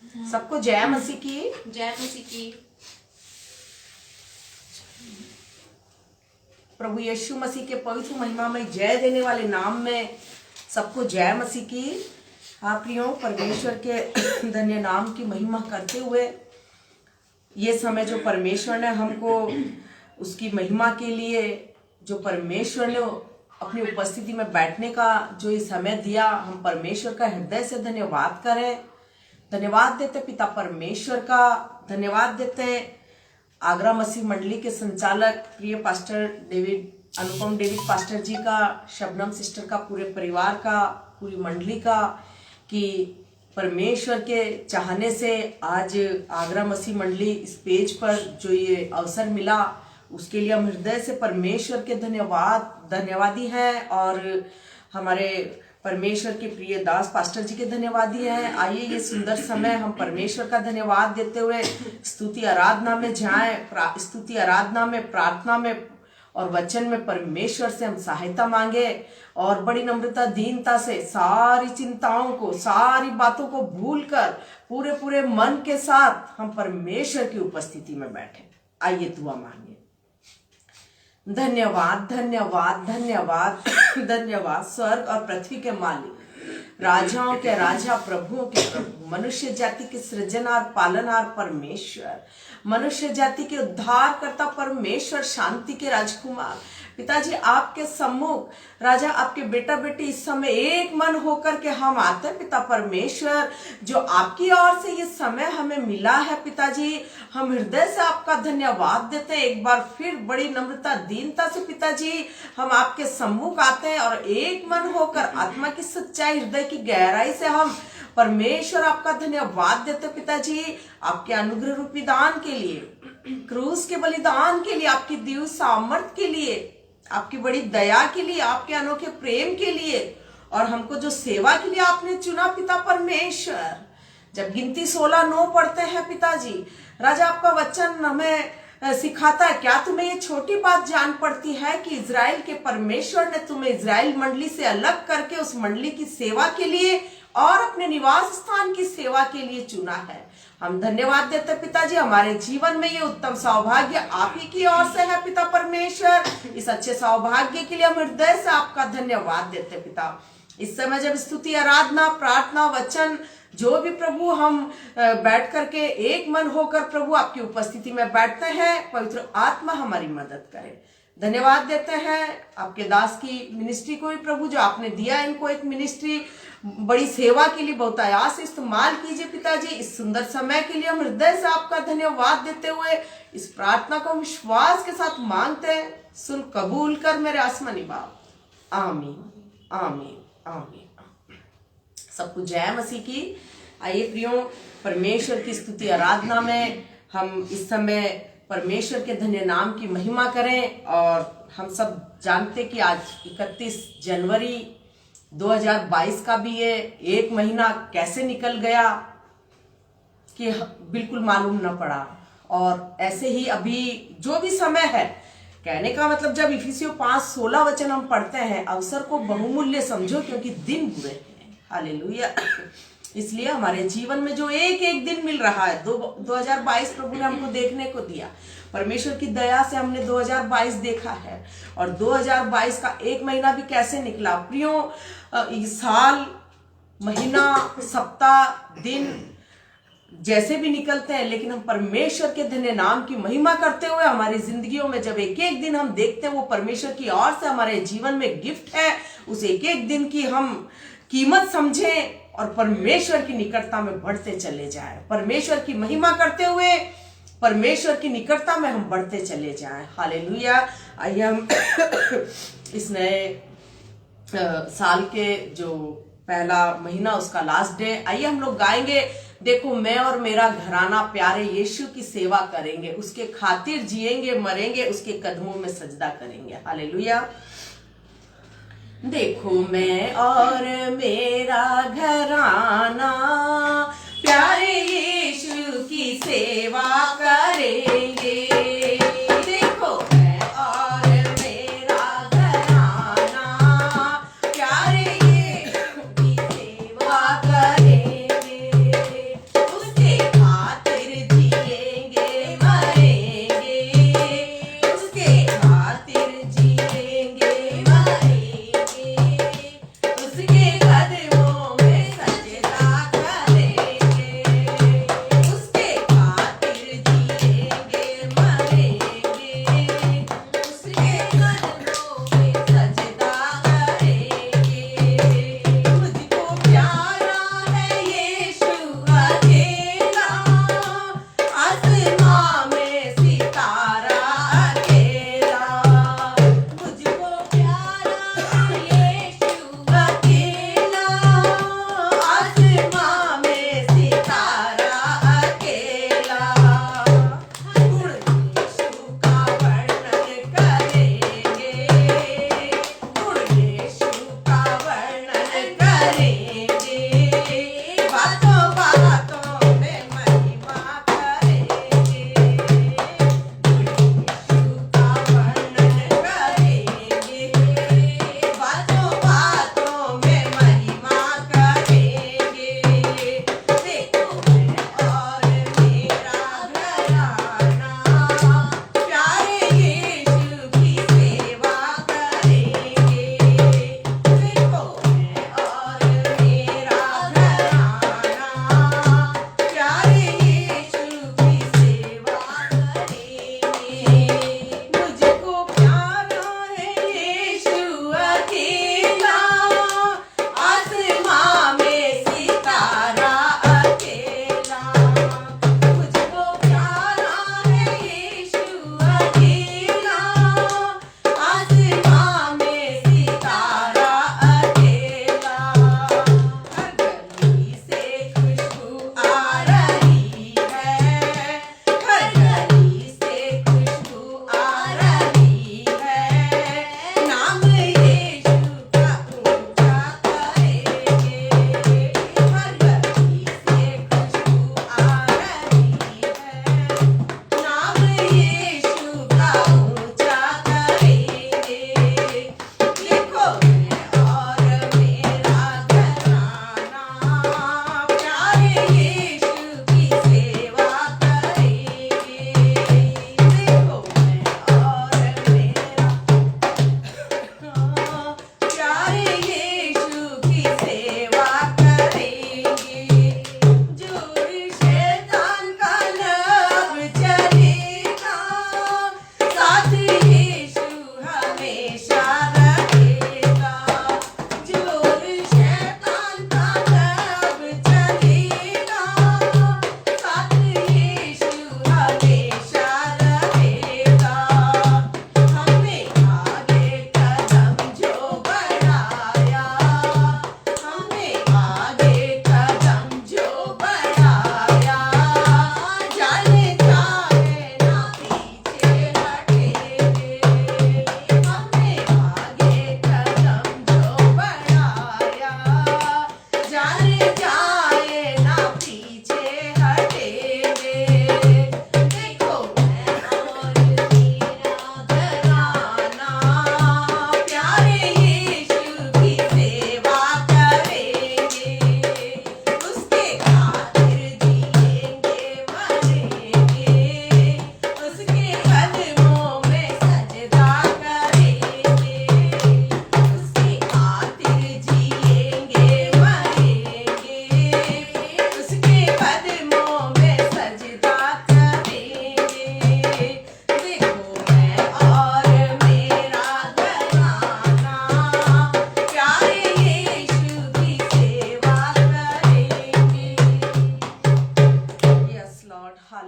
सबको जय मसीह की। जय मसीह की। प्रभु यीशु मसीह के पवित्र महिमा में जय देने वाले नाम में सबको जय मसीह की। आप प्रियो, परमेश्वर के धन्य नाम की महिमा करते हुए ये समय जो परमेश्वर ने हमको उसकी महिमा के लिए, जो परमेश्वर ने अपनी उपस्थिति में बैठने का जो ये समय दिया, हम परमेश्वर का हृदय से धन्यवाद करें। धन्यवाद देते पिता परमेश्वर का, धन्यवाद देते आगरा मसीह मंडली के संचालक प्रिय पास्टर अनुपम डेविड पास्टर जी का, शबनम सिस्टर का, पूरे परिवार का, पूरी मंडली का, कि परमेश्वर के चाहने से आज आगरा मसीह मंडली इस पेज पर जो ये अवसर मिला, उसके लिए हम हृदय से परमेश्वर के धन्यवादी हैं और हमारे परमेश्वर के प्रिय दास पास्टर जी के धन्यवादी हैं। आइए ये सुंदर समय हम परमेश्वर का धन्यवाद देते हुए स्तुति आराधना में जाएं। स्तुति आराधना में, प्रार्थना में और वचन में परमेश्वर से हम सहायता मांगे और बड़ी नम्रता दीनता से सारी चिंताओं को, सारी बातों को भूलकर पूरे मन के साथ हम परमेश्वर की उपस्थिति में बैठे। आइए दुआ मांगे। धन्यवाद धन्यवाद धन्यवाद धन्यवाद स्वर्ग और पृथ्वी के मालिक, राजाओं के राजा, प्रभुओं के प्रभु, मनुष्य जाति के सृजनहार, पालनहार परमेश्वर, मनुष्य जाति के उद्धार करता परमेश्वर, शांति के राजकुमार पिताजी, आपके सम्मुख राजा आपके बेटा बेटी इस समय एक मन होकर के हम आते हैं पिता परमेश्वर। जो आपकी ओर से ये समय हमें मिला है पिताजी, हम हृदय से आपका धन्यवाद देते हैं। एक बार फिर बड़ी नम्रता दीनता से पिताजी हम आपके सम्मुख आते हैं और एक मन होकर आत्मा की सच्चाई, हृदय की गहराई से हम परमेश्वर आपका धन्यवाद देते पिताजी, आपके अनुग्रह रूपी दान के लिए, क्रूस के बलिदान के लिए, आपकी दिव्य सामर्थ के लिए, आपकी बड़ी दया के लिए, आपके अनोखे प्रेम के लिए और हमको जो सेवा के लिए आपने चुना पिता परमेश्वर। जब गिनती 16:9 पढ़ते हैं पिताजी, राजा आपका वचन हमें सिखाता है, क्या तुम्हें ये छोटी बात जान पड़ती है कि इजराइल के परमेश्वर ने तुम्हें इजराइल मंडली से अलग करके उस मंडली की सेवा के लिए और अपने निवास स्थान की सेवा के लिए चुना है। हम धन्यवाद देते पिताजी, हमारे जीवन में ये उत्तम सौभाग्य आप ही की ओर से है पिता परमेश्वर। इस अच्छे सौभाग्य के लिए हम हृदय से आपका धन्यवाद देते पिता। इस समय जब स्तुति, आराधना, प्रार्थना, वचन जो भी प्रभु हम बैठ करके एक मन होकर प्रभु आपकी उपस्थिति में बैठते हैं, पवित्र आत्मा हमारी मदद करे। धन्यवाद देते हैं आपके दास की मिनिस्ट्री को भी प्रभु, जो आपने दिया इनको एक मिनिस्ट्री, बड़ी सेवा के लिए बहुत आयास से इस्तेमाल कीजिए पिताजी। इस सुंदर समय के लिए हम हृदय से आपका धन्यवाद देते हुए इस प्रार्थना को विश्वास के साथ मांगते हैं, सुन कबूल कर मेरे आसमानी बाप। आमीन आमीन आमीन। सबको जय मसीह की। आइए प्रियो, परमेश्वर की स्तुति आराधना में हम इस समय परमेश्वर के धन्य नाम की महिमा करें। और हम सब जानते कि आज 31 जनवरी 2022 का भी ये एक महीना कैसे निकल गया कि बिल्कुल मालूम न पड़ा। और ऐसे ही अभी जो भी समय है, कहने का मतलब जब इफिसियों 5:16 वचन हम पढ़ते हैं, अवसर को बहुमूल्य समझो क्योंकि दिन बुरे हैं। हालेलुया। इसलिए हमारे जीवन में जो एक एक दिन मिल रहा है, 2022 प्रभु ने हमको देखने को दिया। परमेश्वर की दया से हमने 2022 देखा है और 2022 का एक महीना भी कैसे निकला प्रियो। साल, महीना, सप्ताह, दिन जैसे भी निकलते हैं, लेकिन हम परमेश्वर के धन्य नाम की महिमा करते हुए हमारी जिंदगियों में जब एक एक दिन हम देखते हैं, वो परमेश्वर की ओर से हमारे जीवन में गिफ्ट है। उस एक एक दिन की हम कीमत समझें और परमेश्वर की निकटता में बढ़ते चले जाएं। परमेश्वर की महिमा करते हुए परमेश्वर की निकटता में हम बढ़ते चले जाएं। हालेलुया। आइए हम इस नए साल के जो पहला महीना, उसका लास्ट डे, आइए हम लोग गाएंगे, देखो मैं और मेरा घराना प्यारे यीशु की सेवा करेंगे, उसके खातिर जिएंगे मरेंगे, उसके कदमों में सजदा करेंगे। हालेलुया। देखो मैं और मेरा घराना प्यारे यीशु की सेवा करेंगे। देखो मैं और मेरा घराना प्यारे यीशु की सेवा करेंगे, उसके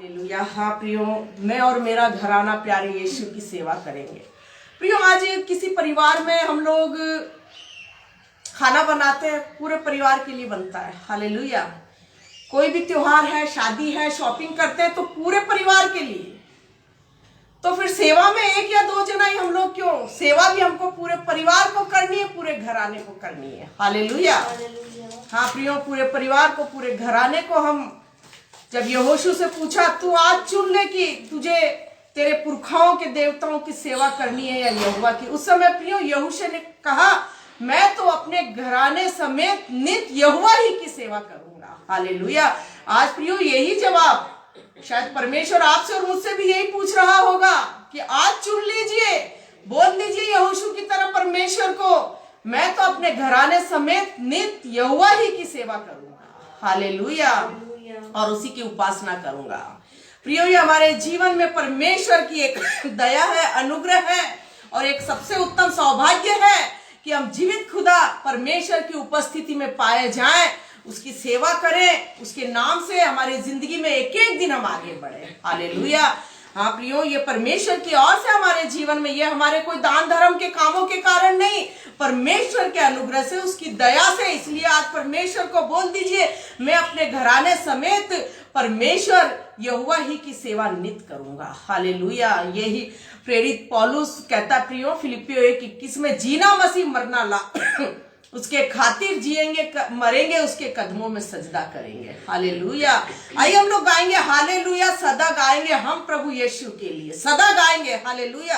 हालेलुया। हाँ प्रियो, मैं और मेरा घराना प्यारे यीशु की सेवा करेंगे। प्रियो, आज किसी परिवार में हम लोग खाना बनाते हैं, पूरे परिवार के लिए बनता है। हालेलुया। कोई भी त्योहार है, शादी है, शॉपिंग करते हैं तो पूरे परिवार के लिए। तो फिर सेवा में एक या दो जना ही हम लोग क्यों, सेवा भी हमको पूरे परिवार को करनी है, पूरे घराने को करनी है। हालेलुया। हाँ प्रियो, पूरे परिवार को, पूरे घराने को। हम जब यहोशू से पूछा तू आज चुन ले कि तुझे तेरे पुरखाओं के देवताओं की सेवा करनी है या यहोवा की, उस समय प्रियो यहोशू ने कहा मैं तो अपने घराने समेत नित्य यहोवा ही की सेवा करूंगा। हालेलुया। आज प्रियो यही जवाब शायद परमेश्वर आपसे और मुझसे भी यही पूछ रहा होगा कि आज चुन लीजिए, बोल लीजिए यहोशू की तरह परमेश्वर को, मैं तो अपने घराने समेत नित्य यहोवा ही की सेवा करूंगा। हालेलुया। और उसी की उपासना करूंगा। प्रियो, ये हमारे जीवन में परमेश्वर की एक दया है, अनुग्रह है और एक सबसे उत्तम सौभाग्य है कि हम जीवित खुदा परमेश्वर की उपस्थिति में पाए जाएं, उसकी सेवा करें, उसके नाम से हमारी जिंदगी में एक एक दिन हम आगे बढ़े। हालेलुया। हाँ प्रियो, ये परमेश्वर की ओर से हमारे जीवन में, ये हमारे कोई दान धर्म के कामों के कारण नहीं, परमेश्वर के अनुग्रह से, उसकी दया से। इसलिए आज परमेश्वर को बोल दीजिए मैं अपने घराने समेत परमेश्वर यहोवा ही की सेवा नित्य करूंगा। हालेलुया। यही प्रेरित पौलुस कहता प्रियो फिलिपियो 1:21 में, जीना मसीह मरना ला उसके खातिर जिएंगे, मरेंगे उसके कदमों में सजदा करेंगे। हालेलुया। आइए हम लोग गाएंगे हालेलुया, सदा गाएंगे हम प्रभु यीशु के लिए, सदा गाएंगे। हालेलुया।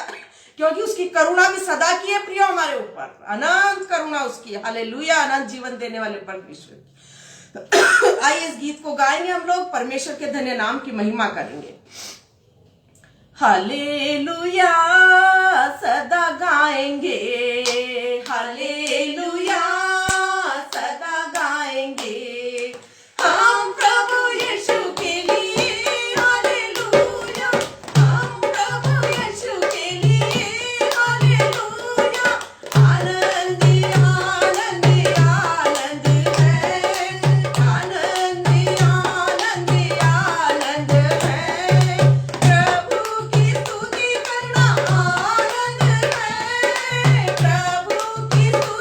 क्योंकि उसकी करुणा भी सदा की है प्रियो हमारे ऊपर, अनंत करुणा उसकी। हालेलुया। अनंत जीवन देने वाले परमेश्वर की। आइए इस गीत को गाएंगे हम लोग, परमेश्वर के धन्य नाम की महिमा करेंगे। हालेलुया, सदा गाएंगे, हालेलुया, सदा गाएंगे हम प्रभु यीशु के लिए। हालेलुया, हम प्रभु यीशु के लिए। हालेलुया। आनंद आनंद आनंद है, आनंद आनंद आनंद है, प्रभु की स्तुति करना आनंद है, प्रभु की स्तुति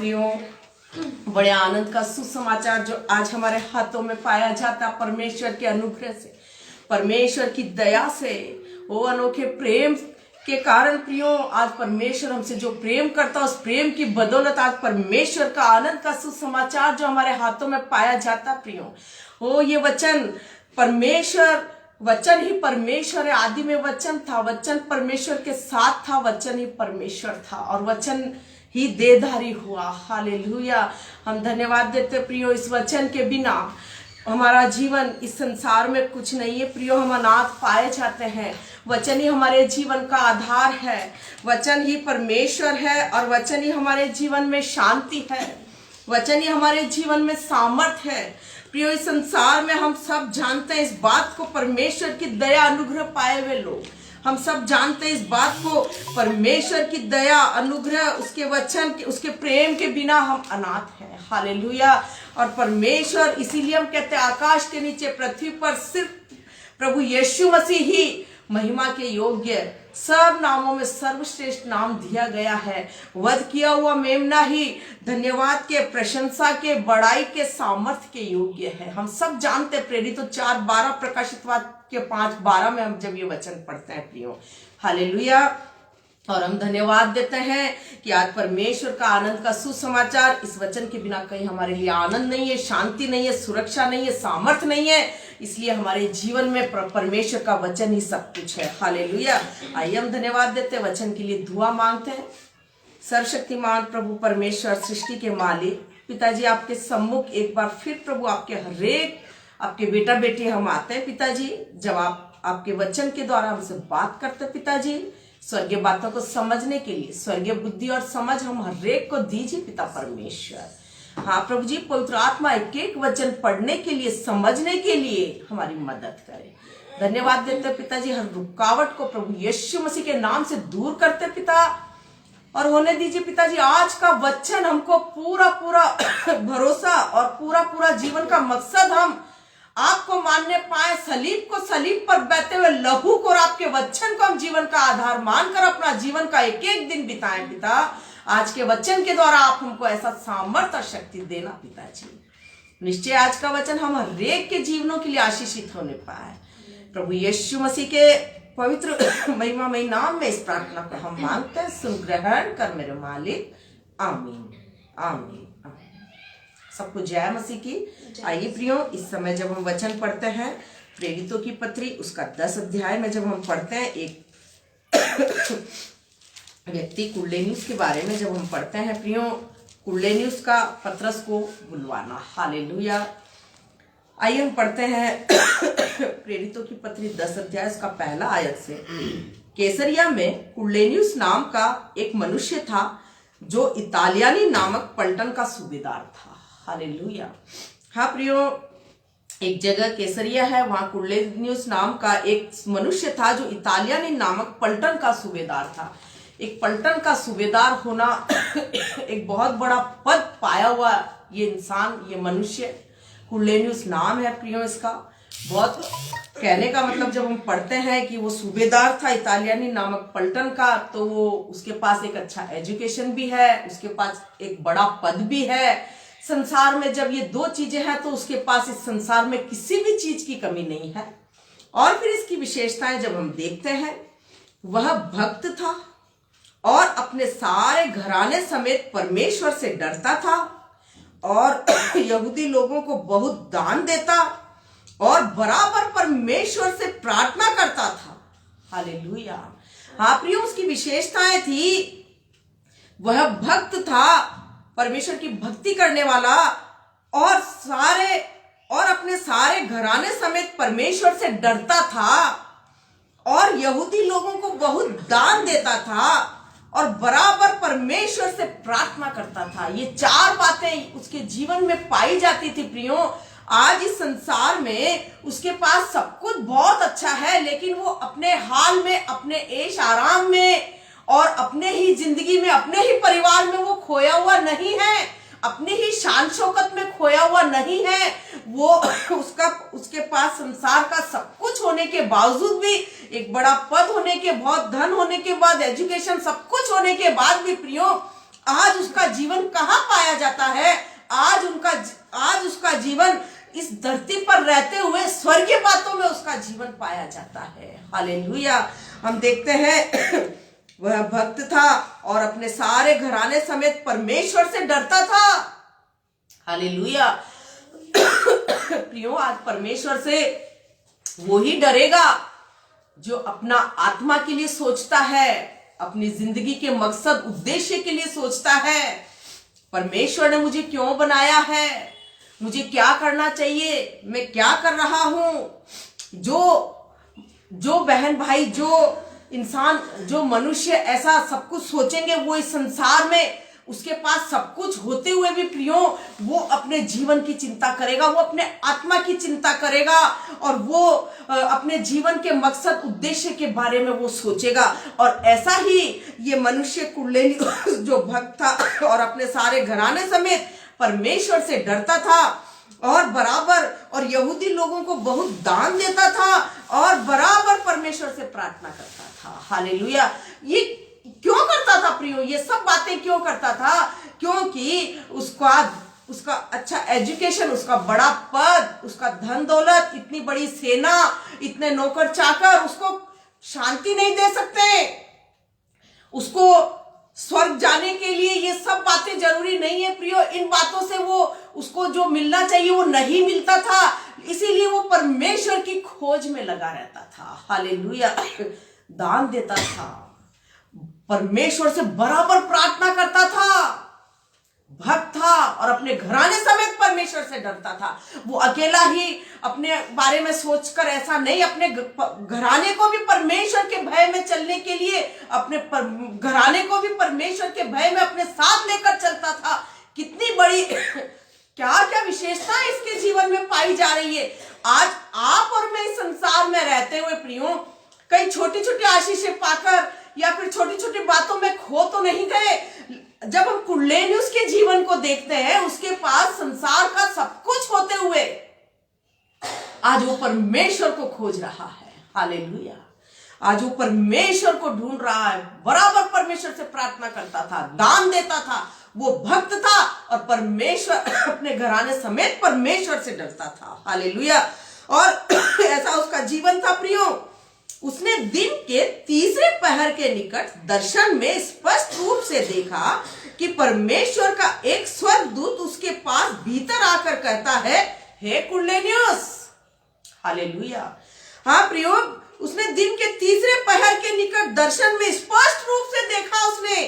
प्रियो, बड़े आनंद का सुसमाचार जो आज हमारे हाथों में पाया जाता परमेश्वर के अनुग्रह से, परमेश्वर की दया से, वो अनोखे प्रेम के कारण प्रियो, आज परमेश्वर हमसे जो प्रेम करता उस प्रेम की बदौलत आज परमेश्वर का आनंद का सुसमाचार जो हमारे हाथों में पाया जाता प्रियो, वो ये वचन परमेश्वर, वचन ही परमेश्वर है। आदि में वचन था, वचन परमेश्वर के साथ था, वचन ही परमेश्वर था और वचन ही देहधारी हुआ। हालेलुया। हम धन्यवाद देते प्रियो, इस वचन के बिना हमारा जीवन इस संसार में कुछ नहीं है प्रियो, हम अनाथ पाए जाते हैं। वचन ही हमारे जीवन का आधार है, वचन ही परमेश्वर है और वचन ही हमारे जीवन में शांति है, वचन ही हमारे जीवन में सामर्थ है प्रियो। इस संसार में हम सब जानते हैं इस बात को, परमेश्वर की दया अनुग्रह पाए हुए लोग, हम सब जानते हैं इस बात को, परमेश्वर की दया अनुग्रह, उसके वचन के, उसके प्रेम के बिना हम अनाथ हैं। हालेलुया। और परमेश्वर, इसीलिए हम कहते हैं आकाश के नीचे पृथ्वी पर सिर्फ प्रभु यीशु मसीह ही महिमा के योग्य, सब नामों में सर्वश्रेष्ठ नाम दिया गया है। वध किया हुआ मेमना ही धन्यवाद के, प्रशंसा के, बड़ाई के, सामर्थ्य के योग्य है। हम सब जानते हैं, प्रेरितों 4:12, प्रकाशितवाद के 5:12 में हम जब ये वचन पढ़ते हैं प्रियो, हालेलुया। और हम धन्यवाद देते हैं कि आज परमेश्वर का आनंद का सुसमाचार, इस वचन के बिना कहीं हमारे लिए आनंद नहीं है, शांति नहीं है, सुरक्षा नहीं है, सामर्थ्य नहीं है। इसलिए हमारे जीवन में परमेश्वर का वचन ही सब कुछ है। हालेलुया। आइए हम धन्यवाद देते हैं, वचन के लिए दुआ मांगते हैं। सर्वशक्तिमान प्रभु परमेश्वर, सृष्टि के मालिक पिताजी, आपके सम्मुख एक बार फिर प्रभु आपके हरेक आपके बेटा बेटी हम आते हैं पिताजी। जब आप आपके वचन के द्वारा हमसे बात करते हैं पिताजी, स्वर्गीय बातों को समझने के लिए स्वर्गीय बुद्धि और समझ हम हरेक को दीजिए पिता परमेश्वर। हाँ प्रभु जी, पवित्र आत्मा एक एक वचन पढ़ने के लिए, समझने के लिए हमारी मदद करे। धन्यवाद देते पिताजी, हर रुकावट को प्रभु यीशु मसीह के नाम से दूर करते पिता, और होने दीजिए पिताजी आज का वचन हमको पूरा पूरा भरोसा और पूरा पूरा जीवन का मकसद हम आपको मानने पाए, सलीब को, सलीब पर बहते हुए लहू को और आपके वचन को हम जीवन का आधार मानकर अपना जीवन का एक एक दिन बिताएं पिता। आज के वचन के द्वारा आप हमको ऐसा सामर्थ्य और शक्ति देना पिताजी। निश्चय आज का वचन हम हरेक के जीवनों के लिए आशीषित होने पाए। प्रभु यीशु मसीह के पवित्र महिमामय नाम में इस प्रार्थना को हम मांगते हैं, सुन ग्रहण कर मेरे मालिक। आमीन आमीन। सबको जय मसीह की। आइए प्रियो, इस समय जब हम वचन पढ़ते हैं प्रेरितों की पत्री उसका 10 अध्याय में जब हम पढ़ते हैं, एक व्यक्ति कुरनेलियुस के बारे में जब हम पढ़ते हैं प्रियो, कुरनेलियुस का पतरस को बुलवाना। हालेलुया। आइए हम पढ़ते हैं प्रेरितों की पत्री 10 अध्याय उसका पहला आयत से। कैसरिया में कुरनेलियुस नाम का एक मनुष्य था जो इतालियानी नामक पलटन का सूबेदार था। हालेलुया। हाँ प्रियो, एक जगह कैसरिया है, वहां कुरनेलियुस नाम का एक मनुष्य था जो इतालियानी नामक पलटन का सूबेदार था। एक पलटन का सूबेदार होना एक बहुत बड़ा पद पाया हुआ ये इंसान, ये मनुष्य, कुरनेलियुस नाम है प्रियो इसका। बहुत कहने का मतलब जब हम पढ़ते हैं कि वो सूबेदार था इतालियानी नामक पलटन का, तो वो उसके पास एक अच्छा एजुकेशन भी है, उसके पास एक बड़ा पद भी है। संसार में जब ये दो चीजें हैं तो उसके पास इस संसार में किसी भी चीज की कमी नहीं है। और फिर इसकी विशेषताएं जब हम देखते हैं, वह भक्त था और अपने सारे घराने समेत परमेश्वर से डरता था और यहूदी लोगों को बहुत दान देता और बराबर परमेश्वर से प्रार्थना करता था। हालेलुया। हाँ प्रियो, उसकी विशेषताएं थी, वह भक्त था, परमेश्वर की भक्ति करने वाला, और अपने सारे घराने समेत परमेश्वर से डरता था और यहूदी लोगों को बहुत दान देता था और बराबर परमेश्वर से प्रार्थना करता था। ये 4 बातें उसके जीवन में पाई जाती थी प्रियो। आज इस संसार में उसके पास सब कुछ बहुत अच्छा है, लेकिन वो अपने हाल में, अपने ऐश आराम में और अपने ही जिंदगी में, अपने ही परिवार में वो खोया हुआ नहीं है, अपने ही शान शौकत में खोया हुआ नहीं है। वो उसके पास संसार का सब कुछ होने के बावजूद भी, एक बड़ा पद होने के, बहुत धन होने के बाद, एजुकेशन सब कुछ होने के बाद भी प्रियो, आज उसका जीवन कहाँ पाया जाता है? आज उसका जीवन इस धरती पर रहते हुए स्वर्गीय बातों में उसका जीवन पाया जाता है। हालेलुया। हम देखते हैं वह भक्त था और अपने सारे घराने समेत परमेश्वर से डरता था। हालेलुया। प्रियो, आज परमेश्वर से वो ही डरेगा जो अपना आत्मा के लिए सोचता है, अपनी जिंदगी के मकसद उद्देश्य के लिए सोचता है। परमेश्वर ने मुझे क्यों बनाया है, मुझे क्या करना चाहिए, मैं क्या कर रहा हूं। जो बहन भाई, जो इंसान, जो मनुष्य ऐसा सब कुछ सोचेंगे, वो इस संसार में उसके पास सब कुछ होते हुए भी प्रियो वो अपने जीवन की चिंता करेगा, वो अपने आत्मा की चिंता करेगा और वो अपने जीवन के मकसद उद्देश्य के बारे में वो सोचेगा। और ऐसा ही ये मनुष्य कुरलेनी जो भक्त था और अपने सारे घराने समेत परमेश्वर से डरता था और बराबर और यहूदी लोगों को बहुत दान देता था और बराबर परमेश्वर से प्रार्थना करता था। हालेलुया। ये क्यों करता था प्रियो? ये सब बातें क्यों करता था? क्योंकि उसका अच्छा एजुकेशन, उसका बड़ा पद, उसका धन दौलत, इतनी बड़ी सेना, इतने नौकर चाकर उसको शांति नहीं दे सकते। उसको स्वर्ग जाने के लिए ये सब बातें जरूरी नहीं है प्रियो। इन बातों से वो उसको जो मिलना चाहिए वो नहीं मिलता था, इसीलिए वो परमेश्वर की खोज में लगा रहता था। हालेलुया। दान देता था, परमेश्वर से बराबर प्रार्थना करता था, भक्त था और अपने घराने समेत परमेश्वर से डरता था। वो अकेला ही अपने बारे में सोचकर ऐसा नहीं, अपने घराने को भी परमेश्वर के भय में चलने के लिए अपने घराने को भी परमेश्वर के भय में अपने साथ लेकर चलता था। कितनी बड़ी क्या क्या विशेषता इसके जीवन में पाई जा रही है। आज आप और मैं इस संसार में रहते हुए प्रियो कई छोटी छोटी आशीषें पाकर या फिर छोटी छोटी बातों में खो तो नहीं गए। जब हम कुरनेलियुस के जीवन को देखते हैं, उसके पास संसार का सब कुछ होते हुए आज वो परमेश्वर को खोज रहा है। हालेलुया। आज वो परमेश्वर को ढूंढ रहा है, बराबर परमेश्वर से प्रार्थना करता था, दान देता था, वो भक्त था और परमेश्वर अपने घराने समेत परमेश्वर से डरता था। हालेलुया। और ऐसा उसका जीवन था प्रियो। उसने दिन के तीसरे पहर के निकट दर्शन में स्पष्ट रूप से देखा कि परमेश्वर का एक स्वर्गदूत उसके पास भीतर आकर कहता है, हे कुरनेलियुस। हालेलुया। हाँ प्रियो, उसने दिन के तीसरे पहर के निकट दर्शन में स्पष्ट रूप से देखा। उसने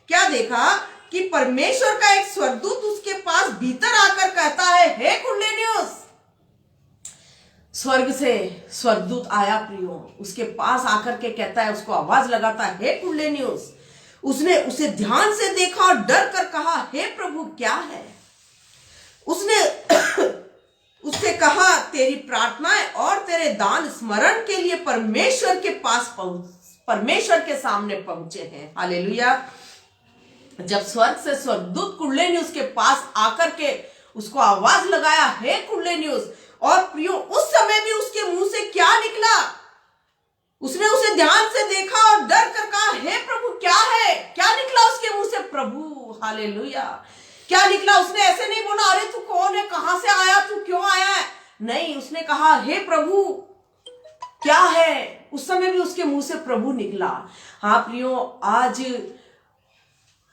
क्या देखा कि परमेश्वर का एक स्वर्गदूत उसके पास भीतर आकर कहता है, हे कुरनेलियुस। स्वर्ग से स्वर्गदूत आया प्रियो, उसके पास आकर के कहता है, उसको आवाज लगाता है, हे कुरनेलियुस। उसने उसे ध्यान से देखा और डर कर कहा, हे प्रभु क्या है? उसने उससे कहा, तेरी प्रार्थनाएं और तेरे दान स्मरण के लिए परमेश्वर के सामने पहुंचे हैं। हालेलुया। जब स्वर्ग से स्वर्गदूत कुरनेलियुस के पास आकर के उसको आवाज लगाया, हे कुरनेलियुस, और प्रियो उस समय भी उसके मुंह से क्या निकला? उसने उसे ध्यान से देखा और डर कर कहा, हे प्रभु क्या है? क्या निकला उसके मुंह से? प्रभु। हालेलुया। क्या निकला? उसने ऐसे नहीं बोला, अरे तू कौन है, कहां से आया, तू क्यों आया है? नहीं, उसने कहा, हे प्रभु क्या है? उस समय भी उसके मुंह से प्रभु निकला। हाँ प्रियो, आज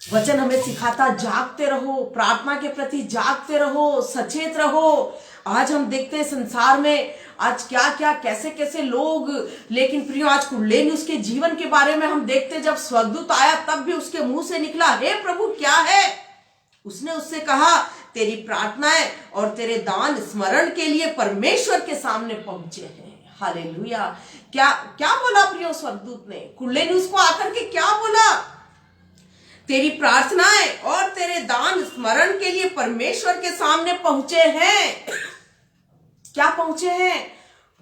वचन हमें सिखाता, जागते रहो, प्रार्थना के प्रति जागते रहो, सचेत रहो। आज हम देखते हैं संसार में आज क्या क्या कैसे कैसे लोग, लेकिन प्रियो आज कुरनेलियुस के जीवन के बारे में हम देखते, जब स्वर्गदूत आया तब भी उसके मुंह से निकला, हे प्रभु क्या है? उसने उससे कहा, तेरी प्रार्थनाएं और तेरे दान स्मरण के लिए परमेश्वर के सामने पहुंचे हैं। हालेलुया। क्या क्या बोला प्रियो स्वर्गदूत ने? कुरनेलियुस को आकर के क्या बोला? तेरी प्रार्थनाएं और तेरे दान स्मरण के लिए परमेश्वर के सामने पहुंचे हैं। क्या पहुंचे हैं?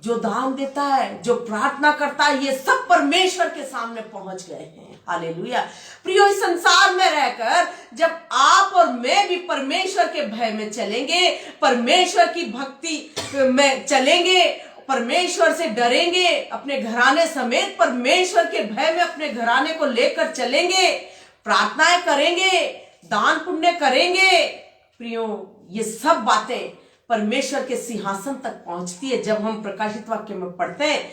जो दान देता है, जो प्रार्थना करता है, ये सब परमेश्वर के सामने पहुंच गए हैं। हालेलुया। प्रियो, इस संसार में रहकर जब आप और मैं भी परमेश्वर के भय में चलेंगे, परमेश्वर की भक्ति में चलेंगे, परमेश्वर से डरेंगे, अपने घराने समेत परमेश्वर के भय में अपने घराने को लेकर चलेंगे, प्रार्थनाएं करेंगे, दान पुण्य करेंगे। प्रियो, ये सब बातें परमेश्वर के सिंहासन तक पहुंचती है। जब हम प्रकाशित वाक्य में पढ़ते हैं,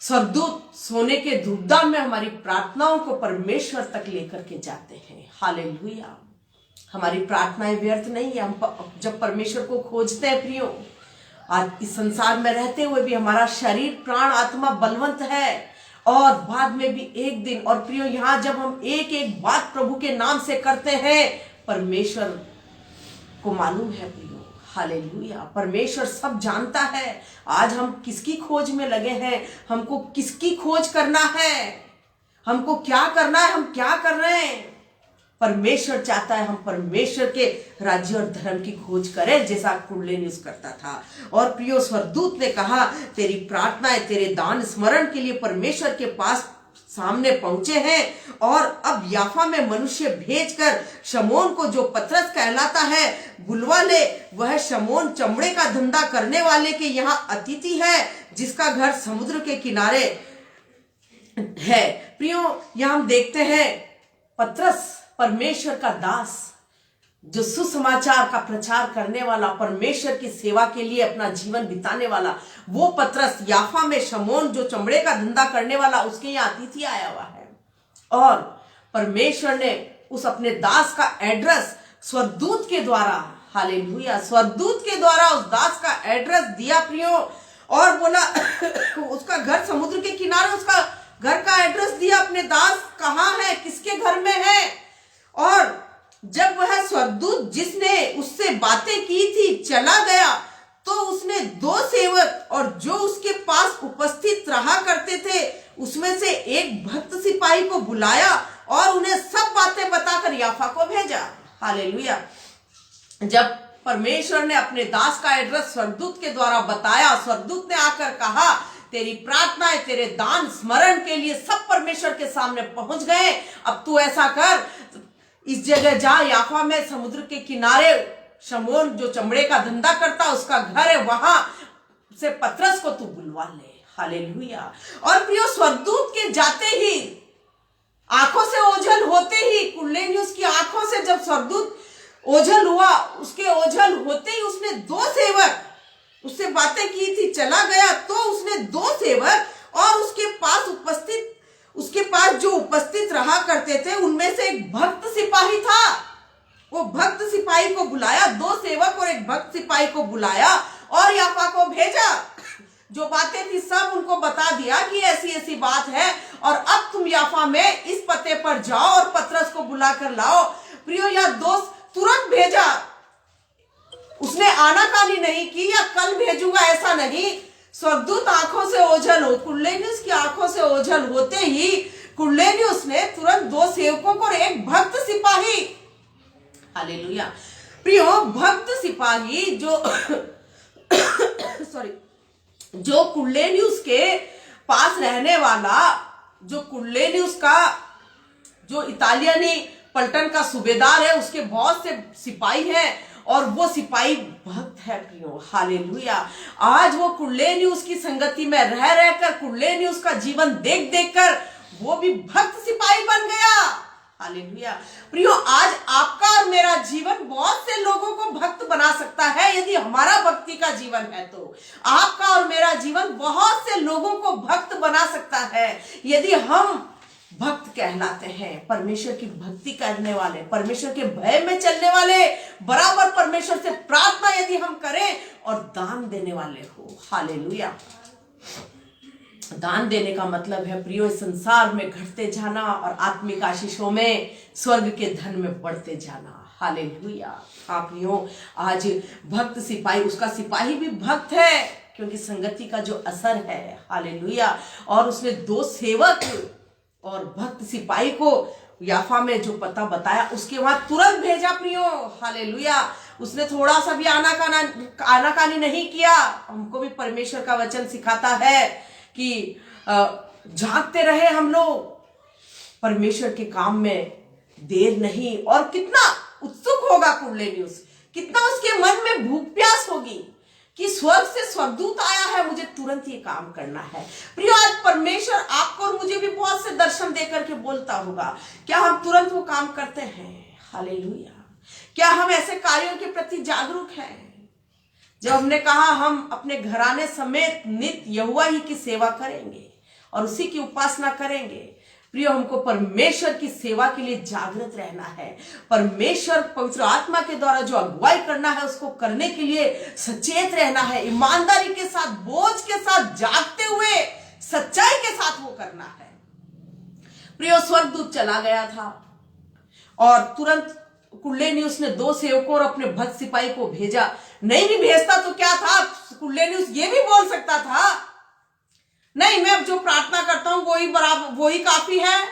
स्वर्गदूत सोने के धूपदान में हमारी प्रार्थनाओं को परमेश्वर तक लेकर के जाते हैं। हालेलुया। हमारी प्रार्थनाएं व्यर्थ नहीं है। हम जब परमेश्वर को खोजते हैं प्रियो, आज इस संसार में रहते हुए भी हमारा शरीर, प्राण, आत्मा बलवंत है और बाद में भी एक दिन। और प्रियो, यहां जब हम एक एक बात प्रभु के नाम से करते हैं, परमेश्वर को मालूम है प्रियो। हालेलुया। परमेश्वर सब जानता है। आज हम किसकी खोज में लगे हैं, हमको किसकी खोज करना है, हमको क्या करना है, हम क्या कर रहे हैं। परमेश्वर चाहता है हम परमेश्वर के राज्य और धर्म की खोज करें, जैसा कुर्नेलियुस करता था। और प्रियो, स्वर्गदूत ने कहा, तेरी प्रार्थनाएं, तेरे दान स्मरण के लिए परमेश्वर के पास सामने पहुंचे हैं। और अब याफा में मनुष्य भेजकर शमौन को, जो पतरस कहलाता है, बुलवा ले। वह शमौन चमड़े का धंधा करने वाले के यहाँ अतिथि है, जिसका घर समुद्र के किनारे है। प्रियो, यहां हम देखते हैं पतरस परमेश्वर का दास, जो सुसमाचार का प्रचार करने वाला, परमेश्वर की सेवा के लिए अपना जीवन बिताने वाला, वो पतरस याफा में शमौन, जो चमड़े का धंधा करने वाला, उसके यहाँ अतिथि आया हुआ है। और परमेश्वर ने उस अपने दास का एड्रेस स्वर्गदूत के द्वारा, हालेलुया, स्वर्गदूत के द्वारा उस दास का एड्रेस दिया प्रियो। और बोला उसका घर समुद्र के किनारे, उसका घर का एड्रेस दिया। अपने दास कहाँ है, किसके घर में है। और जब वह स्वर्गदूत जिसने उससे बातें की थी चला गया, तो उसने 2 सेवक और जो उसके पास उपस्थित रहा करते थे, उसमें से एक भक्त सिपाही को बुलाया और उन्हें सब बातें बताकर याफा को भेजा। हालेलुया। जब परमेश्वर ने अपने दास का एड्रेस स्वर्गदूत के द्वारा बताया, स्वर्गदूत ने आकर कहा, तेरी प्रार्थनाएं, तेरे दान स्मरण के लिए सब परमेश्वर के सामने पहुंच गए। अब तू ऐसा कर, इस जगह जा, याफा में समुद्र के किनारे शमौन, जो चमड़े का धंधा करता, उसका घर है, वहां से पतरस को तू बुलवा ले। हालेलुया। और प्रियो, स्वर्गदूत के जाते ही, आंखों से ओझल होते ही, कुर्नेलियुस की आंखों से जब स्वर्गदूत ओझल हुआ, उसके ओझल होते ही उसने 2 सेवक, उससे बातें की थी, चला गया, तो उसने 2 सेवक और उसके पास जो उपस्थित रहा करते थे, उनमें से एक भक्त सिपाही था। वो भक्त सिपाही को बुलाया, 2 सेवक और एक भक्त सिपाही को बुलाया और याफा को भेजा। जो बातें थी सब उनको बता दिया कि ऐसी ऐसी बात है, और अब तुम याफा में इस पते पर जाओ और पतरस को बुला कर लाओ। प्रियो, या दोस्त तुरंत भेजा, उसने आनाकानी नहीं की या कल भेजूंगा ऐसा नहीं। स्वर्गदूत आंखों से ओझल हो, कुर्नेलियुस की आंखों से ओझल होते ही कुर्नेलियुस ने तुरंत 2 सेवकों को और एक भक्त सिपाही, हालेलुया। प्रियो, भक्त सिपाही जो कुर्नेलियुस के पास रहने वाला, जो कुर्नेलियुस का जो इतालियनी पलटन का सूबेदार है, उसके बहुत से सिपाही हैं और वो सिपाही भक्त है प्रियो। हालेलुया। आज वो कुर्नेलियुस की संगति में रह रहकर, कुर्नेलियुस का जीवन देख देख कर वो भी भक्त सिपाही बन गया। हालेलुया। प्रियो, आज आपका और मेरा जीवन बहुत से लोगों को भक्त बना सकता है, यदि हमारा भक्ति का जीवन है तो। आपका और मेरा जीवन बहुत से लोगों को भक्त बना सकता है, यदि हम भक्त कहलाते हैं, परमेश्वर की भक्ति करने वाले, परमेश्वर के भय में चलने वाले, बराबर परमेश्वर से प्रार्थना यदि हम करें और दान देने वाले हो। हालेलुया। दान देने का मतलब है प्रियो, इस संसार में घटते जाना और आत्मिक आशीषों में, स्वर्ग के धन में बढ़ते जाना। हालेलुया। आप प्रियो, आज भक्त सिपाही, उसका सिपाही भी भक्त है क्योंकि संगति का जो असर है। हालेलुया। और उसने 2 सेवक और भक्त सिपाही को याफा में जो पता बताया, उसके वहां तुरंत भेजा प्रियो। हालेलुया। उसने थोड़ा सा भी आनाकानी नहीं किया। हमको भी परमेश्वर का वचन सिखाता है कि झांकते रहे हम लोग परमेश्वर के काम में, देर नहीं। और कितना उत्सुक होगा कुर्नेलियुस, कितना उसके मन में भूख प्यास होगी कि स्वर्ग से स्वर्गदूत आया है, मुझे तुरंत ये काम करना है। प्रियो, आज परमेश्वर आपको और मुझे भी बहुत से दर्शन देकर के बोलता होगा, क्या हम तुरंत वो काम करते हैं? हालेलुया। क्या हम ऐसे कार्यों के प्रति जागरूक हैं? जब हमने कहा हम अपने घराने समेत नित्य यहोवा ही की सेवा करेंगे और उसी की उपासना करेंगे। प्रियो, हमको परमेश्वर की सेवा के लिए जागृत रहना है। परमेश्वर पवित्र आत्मा के द्वारा जो अगुवाई करना है उसको करने के लिए सचेत रहना है। ईमानदारी के साथ, बोझ के साथ, जागते हुए सच्चाई के साथ वो करना है। प्रियो, स्वर्गदूत चला गया था और तुरंत कुरनेलियुस ने 2 सेवकों और अपने भक्त सिपाही को भेजा। नहीं भी भेजता तो क्या था, कुरनेलियुस ये भी बोल सकता था, नहीं मैं जो प्रार्थना करता हूं वही बराबर, वही काफी है।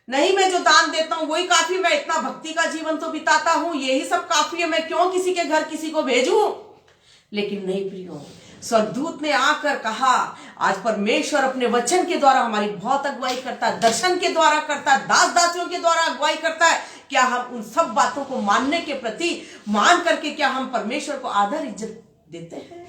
नहीं मैं जो दान देता हूं वही काफी, मैं इतना भक्ति का जीवन तो बिताता हूं, यही सब काफी है, मैं क्यों किसी के घर किसी को भेजूं। लेकिन नहीं प्रियो, स्वर्गदूत ने आकर कहा, आज परमेश्वर अपने वचन के द्वारा हमारी बहुत अगुवाई करता है, दर्शन के द्वारा करता है, दास दासियों के द्वारा अगुवाई करता है। क्या हम उन सब बातों को मानने के प्रति मान करके क्या हम परमेश्वर को आदर इज्जत देते हैं?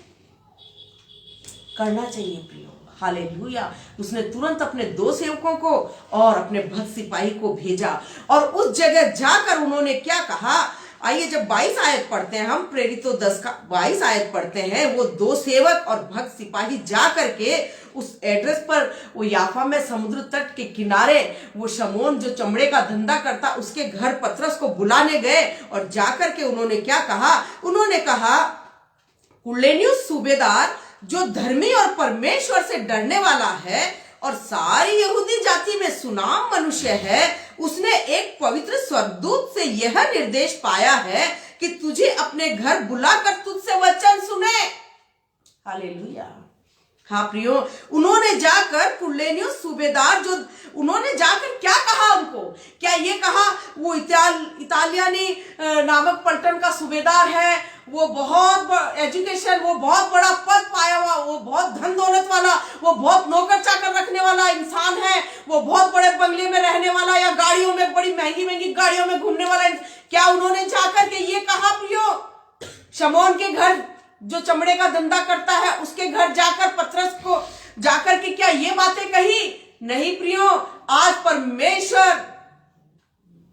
करना चाहिए प्रियो। हालेलुया। उसने तुरंत अपने 2 सेवकों को और अपने भक्त सिपाही को भेजा और उस जगह जाकर उन्होंने क्या कहा, आइए जब 22 आयत पढ़ते हैं, हम प्रेरितों 10 का 22 आयत पढ़ते हैं। वो 2 सेवक और भक्त सिपाही जा करके उस एड्रेस पर, वो याफा में समुद्र तट के किनारे, वो शमौन जो चमड़े का धंधा करता उसके घर पतरस को बुलाने गए और जाकर के उन्होंने क्या कहा, उन्होंने कहा, कुरनेलियुस सूबेदार जो धर्मी और परमेश्वर से डरने वाला है और सारी यहूदी जाति में सुनाम मनुष्य है, उसने एक पवित्र स्वर्गदूत से यह निर्देश पाया है कि तुझे अपने घर बुलाकर तुझसे वचन सुने। हालेलुया। हाँ प्रियो, उन्होंने जाकर कुरनेलियुस सूबेदार जो, उन्होंने जाकर क्या कहा उनको? क्या ये कहा वो इतालियानी नामक पलटन का सूबेदार है, वो बहुत एजुकेशन, वो बहुत बड़ा पद पाया हुआ, वो बहुत धन दौलत वाला, वो बहुत नौकर चाकर रखने वाला इंसान है, वो बहुत बड़े बंगले में रहने वाला या गाड़ियों में, बड़ी महंगी महंगी गाड़ियों में घूमने वाला, क्या उन्होंने जाकर के ये कहा प्रियो? शमौन के घर जो चमड़े का धंधा करता है उसके घर जाकर पतरस को जाकर के क्या ये बातें कही? नहीं प्रियो, आज परमेश्वर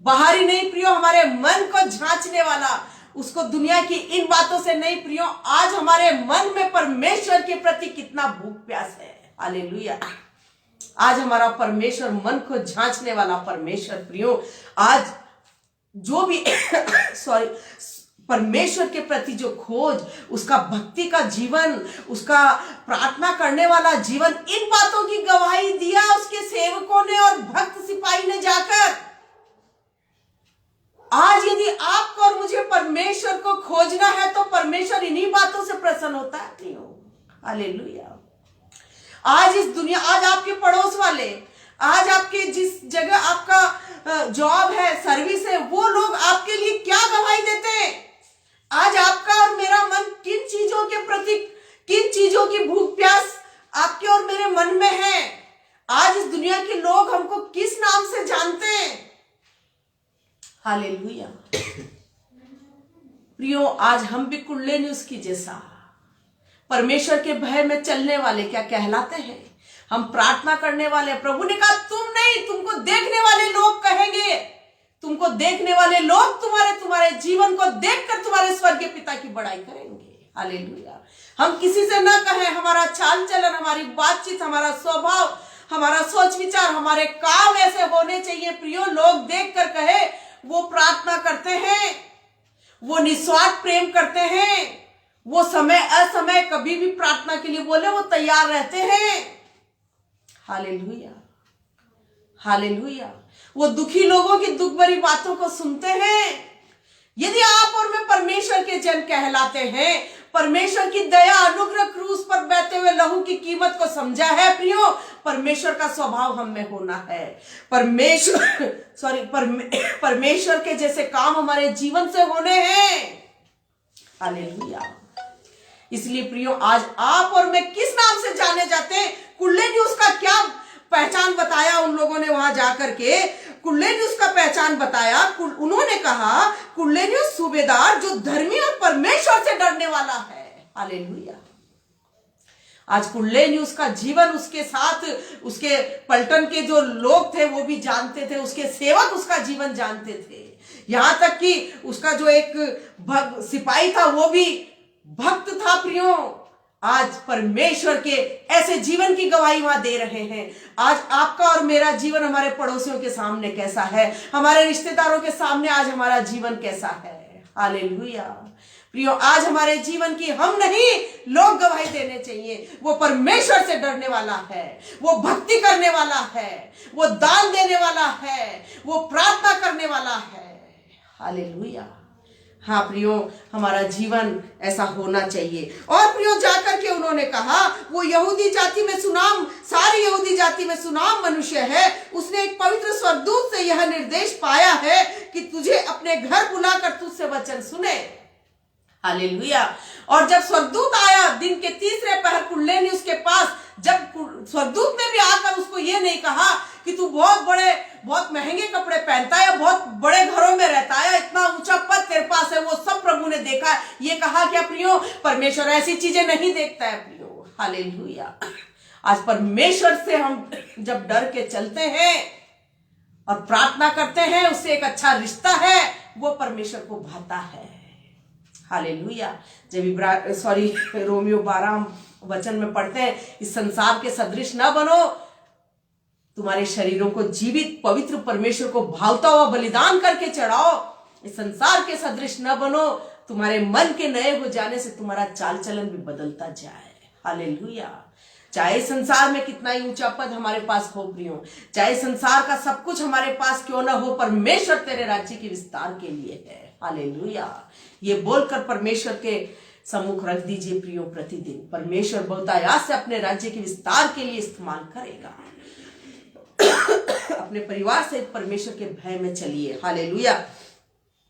बाहरी नहीं प्रियो, हमारे मन को झांचने वाला, उसको दुनिया की इन बातों से नहीं प्रियो, आज हमारे मन में परमेश्वर के प्रति कितना भूख प्यास है। हालेलुया। आज हमारा परमेश्वर मन को झांचने वाला परमेश्वर प्रियो, आज जो भी परमेश्वर के प्रति जो खोज, उसका भक्ति का जीवन, उसका प्रार्थना करने वाला जीवन, इन बातों की गवाही दिया उसके सेवकों ने और भक्त सिपाही ने जाकर। आज यदि आपको और मुझे परमेश्वर को खोजना है तो परमेश्वर इन्हीं बातों से प्रसन्न होता है प्रियो। हालेलुया। आज इस दुनिया, आज आपके पड़ोस वाले, आज आपके जिस जगह आपका जॉब है, सर्विस है, वो लोग आपके लिए क्या गवाही देते हैं? आज आपका और मेरा मन किन चीजों के प्रति, किन चीजों की भूख प्यास आपके और मेरे मन में है? आज इस दुनिया के लोग हमको किस नाम से जानते हैं? हालेलुया। प्रियो, आज हम भी कुरनेलियुस की जैसा परमेश्वर के भय में चलने वाले क्या कहलाते हैं? हम प्रार्थना करने वाले। प्रभु ने कहा तुम नहीं, तुमको देखने वाले लोग कहेंगे, तुमको देखने वाले लोग तुम्हारे जीवन को देखकर तुम्हारे स्वर्गीय पिता की बड़ाई करेंगे। हालेलुया। हम किसी से ना कहें, हमारा चाल चलन, हमारी बातचीत, हमारा स्वभाव, हमारा सोच विचार, हमारे काम ऐसे होने चाहिए प्रियो, लोग देखकर कहे वो प्रार्थना करते हैं, वो निस्वार्थ प्रेम करते हैं, वो समय असमय कभी भी प्रार्थना के लिए बोले वो तैयार रहते हैं। हालेलुया। हालेलुया। वो दुखी लोगों की दुख भरी बातों को सुनते हैं। यदि आप और मैं परमेश्वर के जन कहलाते हैं, परमेश्वर की दया अनुग्रह क्रूस पर बहते हुए लहू की कीमत को समझा है प्रियो, परमेश्वर का स्वभाव हम में होना है। परमेश्वर के जैसे काम हमारे जीवन से होने हैं। हालेलुया। इसलिए प्रियो, आज आप और मैं किस नाम से जाने जाते हैं? कुरनेलियुस का क्या पहचान बताया उन लोगों ने वहां जाकर के? कुरनेलियुस का पहचान बताया, उन्होंने कहा कुरनेलियुस सूबेदार जो धर्मी और परमेश्वर से डरने वाला है। हालेलुया। आज कुल्ले न्यूज का जीवन, उसके साथ उसके पलटन के जो लोग थे वो भी जानते थे, उसके सेवक उसका जीवन जानते थे, यहां तक कि उसका जो एक सिपाही था वो भी भक्त था प्रियो। आज परमेश्वर के ऐसे जीवन की गवाही वहां दे रहे हैं। आज आपका और मेरा जीवन हमारे पड़ोसियों के सामने कैसा है, हमारे रिश्तेदारों के सामने आज हमारा जीवन कैसा है। हालेलुया प्रियो, आज हमारे जीवन की हम नहीं लोग गवाही देने चाहिए। वो परमेश्वर से डरने वाला है, वो भक्ति करने वाला है, वो दान देने वाला है, वो प्रार्थना करने वाला है। हालेलुया। हाँ प्रियो, हमारा जीवन ऐसा होना चाहिए। और प्रियो जाकर के उन्होंने कहा, वो यहूदी जाति में सुनाम, सारी यहूदी जाति में सुनाम मनुष्य है, उसने एक पवित्र स्वर्गदूत से यह निर्देश पाया है कि तुझे अपने घर बुलाकर तुझसे वचन सुने। हालेलुया। और जब स्वर्गदूत आया दिन के तीसरे पहर कुल्ले न्यूज के पास, जब स्वर्गदूत ने भी आकर उसको ये नहीं कहा कि तू बहुत महंगे कपड़े पहनता है, बहुत बड़े घरों में रहता है, इतना ऊंचा पद तेरे पास है, वो सब प्रभु ने देखा है। ये कहा क्या प्रियो? परमेश्वर ऐसी चीजें नहीं देखता है प्रियो। हालेलुया। आज परमेश्वर से हम जब डर के चलते हैं और प्रार्थना करते हैं, उससे एक अच्छा रिश्ता है, वो परमेश्वर को भाता है। हालेलुया। जब रोमियो 12 वचन में पढ़ते हैं, इस संसार के सदृश न बनो, तुम्हारे शरीरों को जीवित पवित्र परमेश्वर को भावता हुआ बलिदान करके चढ़ाओ। इस संसार के सदृश न बनो, तुम्हारे मन के नए हो जाने से तुम्हारा चाल चलन भी बदलता जाए। हालेलुया। चाहे संसार में कितना ही ऊंचा पद हमारे पास हो प्रियो, चाहे संसार का सब कुछ हमारे पास क्यों ना हो, परमेश्वर तेरे राज्य के विस्तार के लिए है। हालेलुया। ये बोलकर परमेश्वर के सम्मुख रख दीजिए प्रियो। प्रतिदिन परमेश्वर बहुतायात से अपने राज्य के विस्तार के लिए इस्तेमाल करेगा। अपने परिवार से परमेश्वर के भय में चलिए। हालेलुया।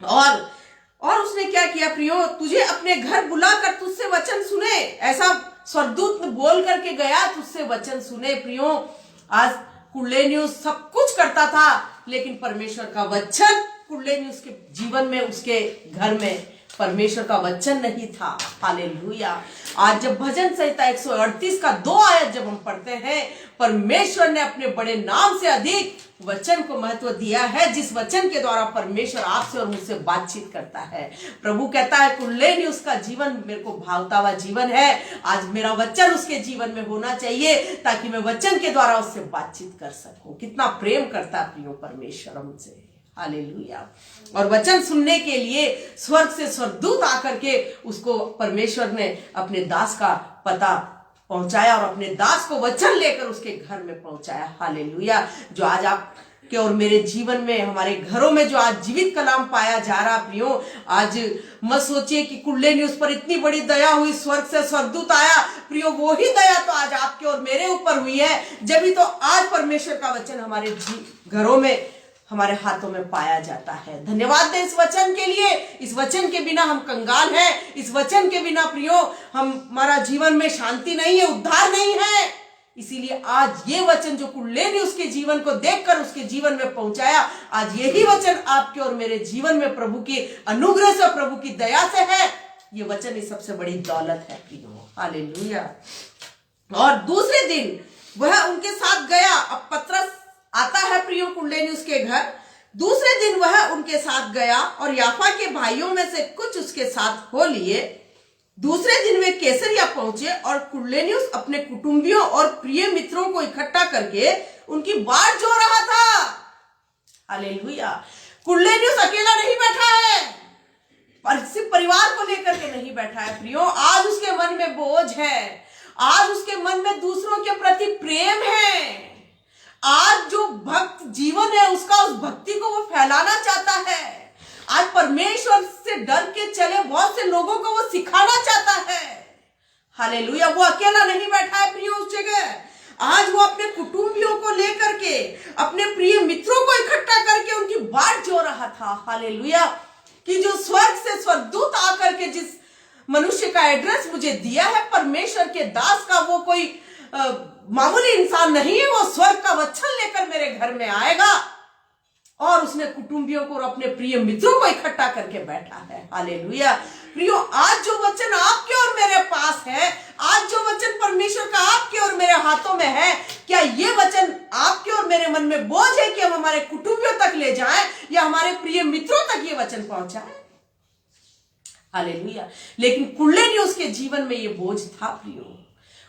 और उसने क्या किया प्रियो? तुझे अपने घर बुलाकर तुझसे वचन सुने। ऐसा स्वर्गदूत ने बोल करके गया, तुझसे वचन सुने प्रियो। आज कुल्ले न्यूज सब कुछ करता था, लेकिन परमेश्वर का वचन कुल्ले न्यूज के जीवन में, उसके घर में परमेश्वर का वचन नहीं था। हालेलुया। आज जब भजन संहिता 138 का 2 आयत जब हम पढ़ते हैं, परमेश्वर ने अपने बड़े नाम से अधिक वचन को महत्व दिया है, जिस वचन के द्वारा परमेश्वर आपसे और मुझसे बातचीत करता है। प्रभु कहता है कुल्ले न्यूज का जीवन मेरे को भावता हुआ जीवन है। आज मेरा वचन उसके जीवन में होना चाहिए, ताकि मैं वचन के द्वारा उससे बातचीत कर सकूं। कितना प्रेम करता है प्रियो परमेश्वर हमसे। हालेलुया। और वचन सुनने के लिए स्वर्ग से स्वर्गदूत आकर के उसको परमेश्वर ने अपने दास का पता पहुंचाया और अपने दास को वचन लेकर उसके घर में पहुंचाया। हालेलुया। जो आज आपके और मेरे जीवन में, हमारे घरों में जो आज जीवित कलाम पाया जा रहा प्रियो, आज मत सोचिए कि कुल्ले न्यूज पर इतनी बड़ी दया हुई, स्वर्ग से स्वर्गदूत आया प्रियो। वो ही दया तो आज आपके और मेरे ऊपर हुई है, जब ही तो आज परमेश्वर का वचन हमारे घरों में, हमारे हाथों में पाया जाता है। धन्यवाद दें इस वचन के लिए। इस वचन के बिना हम कंगाल हैं। इस वचन के बिना प्रियो हमारा जीवन में शांति नहीं है, उद्धार नहीं है। इसीलिए आज ये वचन जो कुल्ले ने उसके जीवन को देखकर उसके जीवन में पहुंचाया, आज यही वचन आपके और मेरे जीवन में प्रभु की अनुग्रह से, प्रभु की दया से है। ये वचन ही सबसे बड़ी दौलत है प्रियो। हालेलुया। और दूसरे दिन वह उनके साथ गया। अब पतरस आता है प्रियो कुल्ले न्यूज के घर। दूसरे दिन वह उनके साथ गया और याफा के भाइयों में से कुछ उसके साथ हो लिए। दूसरे दिन वे कैसरिया पहुंचे और कुल्ले न्यूज अपने कुटुंबियों और प्रिय मित्रों को इकट्ठा करके उनकी बाट जो रहा था। हालेलुया। कुल्ले न्यूज अकेला नहीं बैठा है, सिर्फ परिवार को लेकर के नहीं बैठा है प्रियो। आज उसके मन में बोझ है, आज उसके मन में दूसरों के प्रति प्रेम है। आज जो भक्त जीवन है उसका, उस भक्ति को वो फैलाना चाहता है। आज परमेश्वर से डर के चले बहुत से लोगों को वो सिखाना चाहता है। हालेलुया। वो अकेला नहीं बैठा है प्रियो उस जगह। आज वो अपने कुटुंबियों को लेकर के, अपने प्रिय मित्रों को इकट्ठा करके उनकी बाट जो रहा था। हालेलुया। कि जो स्वर्ग से स्वर्गदूत आकर के जिस मनुष्य का एड्रेस मुझे दिया है, परमेश्वर के दास का, वो कोई मामूली इंसान नहीं है। वो स्वर्ग का वचन लेकर मेरे घर में आएगा। और उसने कुटुंबियों को और अपने प्रिय मित्रों को इकट्ठा करके बैठा है। हालेलुया। प्रियो, आज जो वचन आपके और मेरे पास है, आज जो वचन परमेश्वर हाथों में है। क्या ये वचन आपके और मेरे मन में बोझ है कि हम हमारे कुटुंबियों तक ले जाएं या हमारे प्रिय मित्रों तक ये वचन पहुंचाएं? हालेलुया। लेकिन कुर्नेलियुस के जीवन में ये बोझ था प्रियो।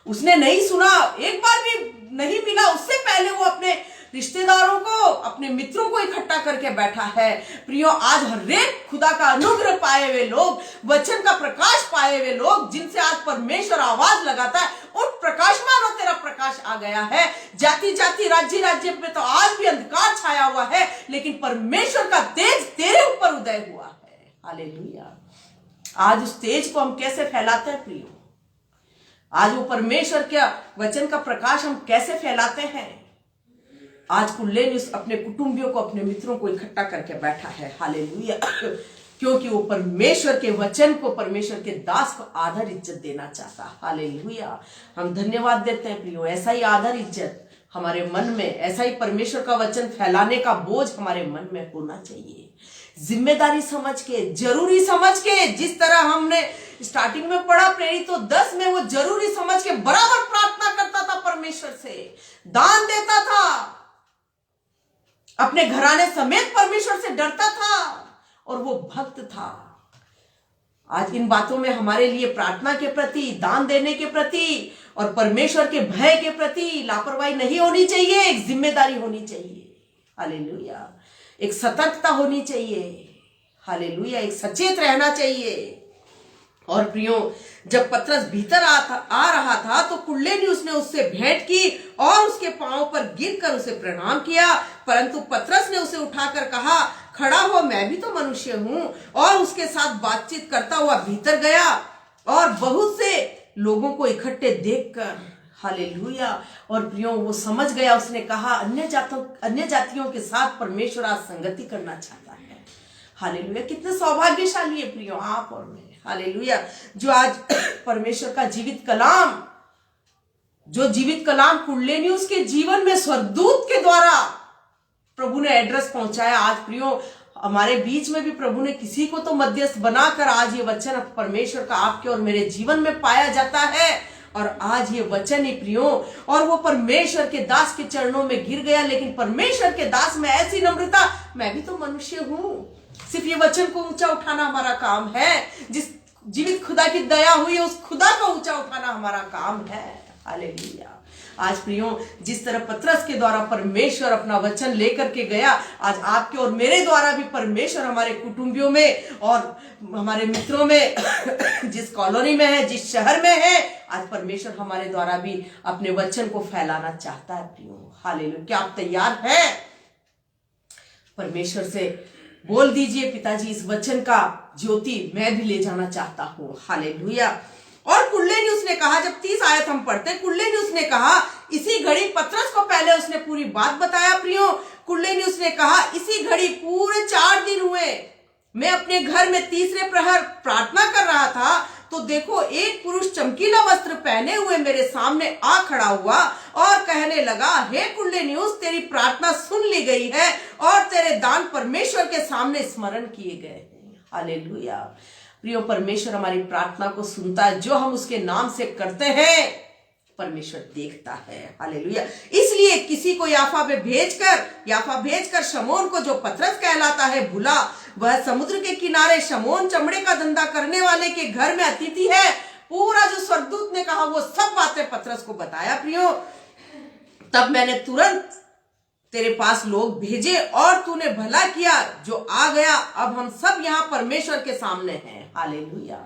उसने नहीं सुना, एक बार भी नहीं मिला, उससे पहले वो अपने रिश्तेदारों को, अपने मित्रों को इकट्ठा करके बैठा है। प्रियो, आज हर एक खुदा का अनुग्रह पाए हुए लोग, वचन का प्रकाश पाए हुए लोग, जिनसे आज परमेश्वर आवाज लगाता है, उठ प्रकाश मानो, तेरा प्रकाश आ गया है। जाति जाति राज्य राज्य पे तो आज भी अंधकार छाया हुआ है, लेकिन परमेश्वर का तेज तेरे ऊपर उदय हुआ है। हालेलुया। आज उस तेज को हम कैसे फैलाते हैं प्रियो? आज वो परमेश्वर के वचन का प्रकाश हम कैसे फैलाते हैं? आज कुर्नेलियुस अपने कुटुंबियों को, अपने मित्रों को इकट्ठा करके बैठा है। हालेलुया। क्योंकि वो परमेश्वर के वचन को, परमेश्वर के दास को आदर इज्जत देना चाहता। हालेलुया। हम धन्यवाद देते हैं प्रियो, ऐसा ही आदर इज्जत हमारे मन में, ऐसा ही परमेश्वर का वचन फैलाने का बोझ हमारे मन में होना चाहिए। जिम्मेदारी समझ के, जरूरी समझ के, जिस तरह हमने स्टार्टिंग में पढ़ा प्रेरित तो 10 में, वो जरूरी समझ के बराबर प्रार्थना करता था परमेश्वर से, दान देता था, अपने घराने समेत परमेश्वर से डरता था और वो भक्त था। आज इन बातों में हमारे लिए प्रार्थना के प्रति, दान देने के प्रति और परमेश्वर के भय के प्रति लापरवाही नहीं होनी चाहिए, एक जिम्मेदारी होनी चाहिए। हालेलुया। एक सतर्कता होनी चाहिए। हालेलुया। एक सचेत रहना चाहिए। और प्रियो, जब पतरस भीतर आ रहा था तो कुर्नेलियुस ने उससे भेंट की और उसके पांव पर गिरकर उसे प्रणाम किया, परंतु पतरस ने उसे उठाकर कहा, खड़ा हो, मैं भी तो मनुष्य हूं। और उसके साथ बातचीत करता हुआ भीतर गया और बहुत से लोगों को इकट्ठे देखकर, हालेलुया, और प्रियो वो समझ गया, उसने कहा, अन्य जातियों के साथ परमेश्वर आज संगति करना चाहता है। हालेलुया। कितने सौभाग्यशाली है प्रियो आप और मैं। हालेलुया। जो आज परमेश्वर का जीवित कलाम कुर्नेलियुस के जीवन में स्वर्गदूत के द्वारा प्रभु ने एड्रेस पहुंचाया। आज प्रियो, हमारे बीच में भी प्रभु ने किसी को तो मध्यस्थ बनाकर आज ये वचन परमेश्वर का आपके और मेरे जीवन में पाया जाता है। और आज ये वचन ही प्रियो, और वो परमेश्वर के दास के चरणों में गिर गया। लेकिन परमेश्वर के दास में ऐसी नम्रता, मैं भी तो मनुष्य हूं। सिर्फ ये वचन को ऊंचा उठाना हमारा काम है। जिस जीवित खुदा की दया हुई है, उस खुदा को ऊंचा उठाना हमारा काम है। हालेलुया। आज प्रियो, जिस तरह पतरस के द्वारा परमेश्वर अपना वचन लेकर के गया, आज आपके और मेरे द्वारा भी परमेश्वर हमारे कुटुंबियों में और हमारे मित्रों में जिस कॉलोनी में है, जिस शहर में है, आज परमेश्वर हमारे द्वारा भी अपने वचन को फैलाना चाहता है प्रियो। हालेलुया। क्या आप तैयार हैं? परमेश्वर से बोल दीजिए, पिताजी, इस वचन का ज्योति मैं भी ले जाना चाहता हूं। हालेलुया। और कुर्नेलियुस ने कहा, जब 30 आयत हम पढ़ते हैं, कुर्नेलियुस ने कहा, इसी घड़ी पतरस को पहले उसने पूरी बात बताया प्रियो। कुर्नेलियुस ने कहा, इसी घड़ी पूरे 4 दिन हुए, मैं अपने घर में तीसरे प्रहर प्रार्थना कर रहा था, तो देखो एक पुरुष चमकीला वस्त्र पहने हुए मेरे सामने आ खड़ा हुआ और कहने लगा, हे कुर्नेलियुस, तेरी प्रार्थना सुन ली गई है और तेरे दान परमेश्वर के सामने स्मरण किए गए हैं। हालेलुया। प्रियो, परमेश्वर हमारी प्रार्थना को सुनता है। जो हम उसके नाम से करते हैं परमेश्वर देखता है। हालेलुया। इसलिए किसी को याफा भेजकर शमौन को, जो पतरस कहलाता है, बुला। वह समुद्र के किनारे शमौन चमड़े का धंधा करने वाले के घर में अतिथि है। पूरा जो स्वर्गदूत ने कहा वो सब बातें पतरस को बताया प्रियो। तब मैंने तुरंत तेरे पास लोग भेजे और तूने भला किया जो आ गया। अब हम सब यहाँ परमेश्वर के सामने हैं। हालेलुया।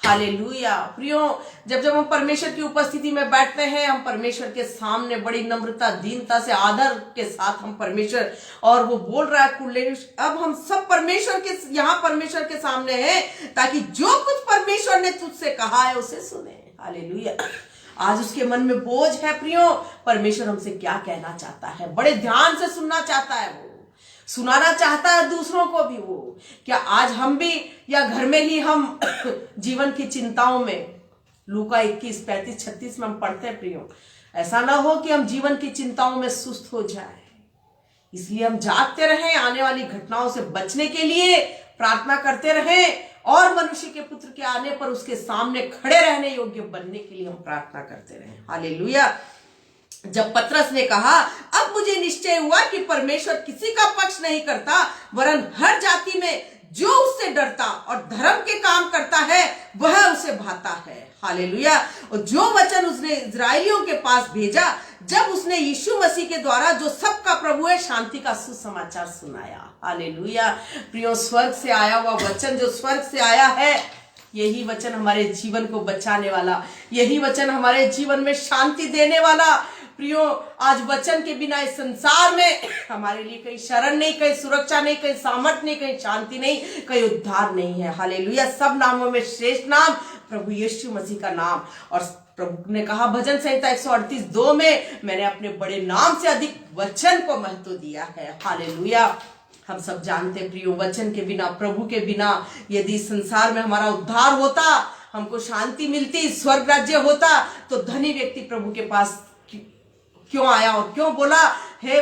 हालेलुया। प्रियो, जब हम परमेश्वर की उपस्थिति में बैठते हैं, हम परमेश्वर के सामने बड़ी नम्रता, दीनता से, आदर के साथ हम परमेश्वर, और वो बोल रहा है कुर्नेलियुस, अब हम सब परमेश्वर के सामने हैं, ताकि जो कुछ परमेश्वर ने तुझसे कहा है उसे सुने। हालेलुया। आज उसके मन में बोझ है प्रियो, परमेश्वर हमसे क्या कहना चाहता है, बड़े ध्यान से सुनना चाहता है, वो सुनाना चाहता है दूसरों को भी। वो क्या आज हम भी, या घर में ही हम जीवन की चिंताओं में, लूका 21, 35, 36 में हम पढ़ते हैं प्रियो, ऐसा ना हो कि हम जीवन की चिंताओं में सुस्त हो जाए। इसलिए हम जागते रहें, आने वाली घटनाओं से बचने के लिए प्रार्थना करते रहें, और मनुष्य के पुत्र के आने पर उसके सामने खड़े रहने योग्य बनने के लिए हम प्रार्थना करते रहें। हालेलुया। जब पतरस ने कहा, अब मुझे निश्चय हुआ कि परमेश्वर किसी का पक्ष नहीं करता, वरन हर जाति में जो उससे डरता और धर्म के काम करता है वह उसे भाता है। हालेलुया। और जो वचन उसने इजराइलियों के पास भेजा जब उसने यीशु मसीह के द्वारा जो सबका प्रभु है शांति का सुसमाचार सुनाया। हालेलुया। प्रियो, स्वर्ग से आया हुआ वचन, जो स्वर्ग से आया है, यही वचन हमारे जीवन को बचाने वाला, यही वचन हमारे जीवन में शांति देने वाला। प्रियो, आज वचन के बिना इस संसार में हमारे लिए कहीं शरण नहीं, कहीं सुरक्षा नहीं, कहीं सामर्थ नहीं, कहीं शांति नहीं, कहीं उद्धार नहीं है। हालेलुया। सब नामों में श्रेष्ठ नाम प्रभु यीशु मसीह का नाम। और प्रभु ने कहा भजन संहिता 138:2 में, मैंने अपने बड़े नाम से अधिक वचन को महत्व दिया है। हालेलुया। हम सब जानते हैं प्रियो, वचन के बिना, प्रभु के बिना यदि संसार में हमारा उद्धार होता, हमको शांति मिलती, स्वर्ग राज्य होता, तो धनी व्यक्ति प्रभु के पास क्यों आया और क्यों बोला, हे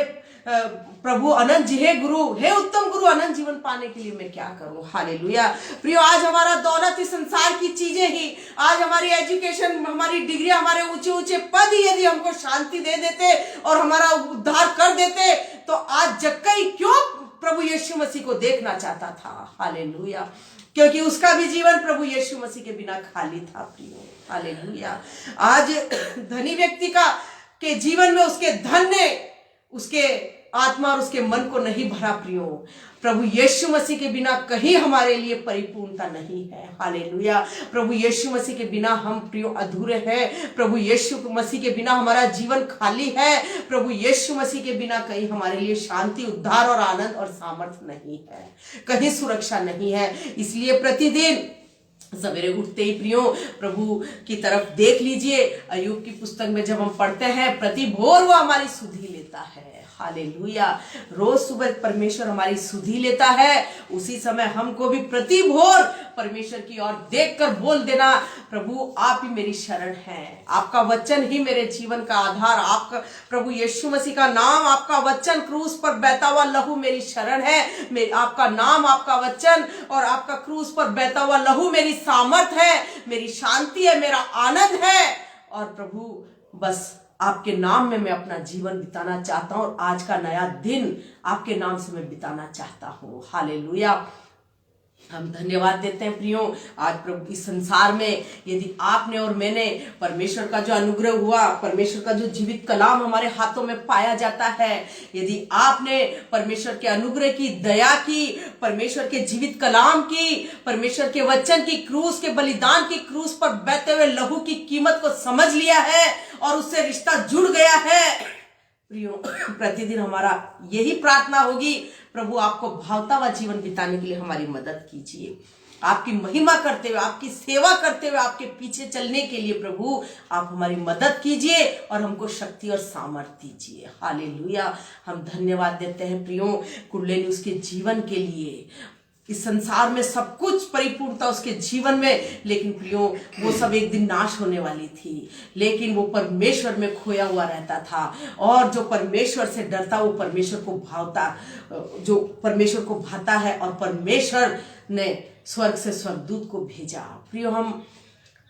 प्रभु अनंत जी, हे गुरु, हे उत्तम गुरु, अनंत जीवन पाने के लिए मैं क्या करूं। हालेलुया। प्रियो, आज हमारा दौलत इस संसार की चीजें ही, आज हमारी एजुकेशन, हमारी डिग्री, हमारे ऊंचे ऊंचे पद ही यदि हमको शांति दे देते और हमारा उद्धार कर देते, तो आज जक्कई क्यों प्रभु यीशु मसीह को देखना चाहता था। हालेलुया। क्योंकि उसका भी जीवन प्रभु यीशु मसीह के बिना खाली था। प्रियो, हालेलुया। आज धनी व्यक्ति के जीवन में उसके धन ने उसके आत्मा और उसके मन को नहीं भरा। प्रियो, प्रभु यीशु मसीह के बिना कहीं हमारे लिए परिपूर्णता नहीं है। हालेलुया। प्रभु यीशु मसीह के बिना हम प्रियो अधूरे हैं। प्रभु यीशु मसीह के बिना हमारा जीवन खाली है। प्रभु यीशु मसीह के बिना कहीं हमारे लिए शांति, उद्धार और आनंद और सामर्थ्य नहीं है, कहीं सुरक्षा नहीं है। इसलिए प्रतिदिन सवेरे उठते ही प्रियो प्रभु की तरफ देख लीजिए। अय्यूब की पुस्तक में जब हम पढ़ते हैं, प्रति भोर वो हमारी सुधि लेता है। हालेलुया। रोज सुबह परमेश्वर हमारी सुधि लेता है। उसी समय हमको भी प्रति भोर परमेश्वर की ओर देखकर बोल देना, प्रभु आप ही मेरी शरण है, आपका वचन ही मेरे जीवन का आधार, आपका प्रभु यीशु मसीह का नाम, आपका वचन, क्रूस पर बहता हुआ लहू मेरी शरण है। आपका नाम, आपका वचन और आपका क्रूस पर बहता हुआ लहू मेरी सामर्थ है, मेरी शांति है, मेरा आनंद है। और प्रभु बस आपके नाम में मैं अपना जीवन बिताना चाहता हूं और आज का नया दिन आपके नाम से मैं बिताना चाहता हूं। हालेलुया। हम धन्यवाद देते हैं प्रियो, आज प्रभु इस संसार में यदि आपने और मैंने परमेश्वर का जो अनुग्रह हुआ, परमेश्वर का जो जीवित कलाम हमारे हाथों में पाया जाता है, यदि आपने परमेश्वर के अनुग्रह की, दया की, परमेश्वर के जीवित कलाम की, परमेश्वर के वचन की, क्रूस के बलिदान की, क्रूस पर बहते हुए लहू की कीमत को समझ लिया है और उससे रिश्ता जुड़ गया है, प्रियो प्रतिदिन हमारा यही प्रार्थना होगी, प्रभु आपको भावता हुआ जीवन बिताने के लिए हमारी मदद कीजिए। आपकी महिमा करते हुए, आपकी सेवा करते हुए, आपके पीछे चलने के लिए प्रभु आप हमारी मदद कीजिए और हमको शक्ति और सामर्थ्य दीजिए। हालेलुया। हम धन्यवाद देते हैं प्रियो कुंडलिनी उसके जीवन के लिए। इस संसार में सब कुछ परिपूर्णता उसके जीवन में, लेकिन प्रियो वो सब एक दिन नाश होने वाली थी, लेकिन वो परमेश्वर में खोया हुआ रहता था। और जो परमेश्वर से डरता वो परमेश्वर को भावता, जो परमेश्वर को भाता है, और परमेश्वर ने स्वर्ग से स्वर्गदूत को भेजा। प्रियो हम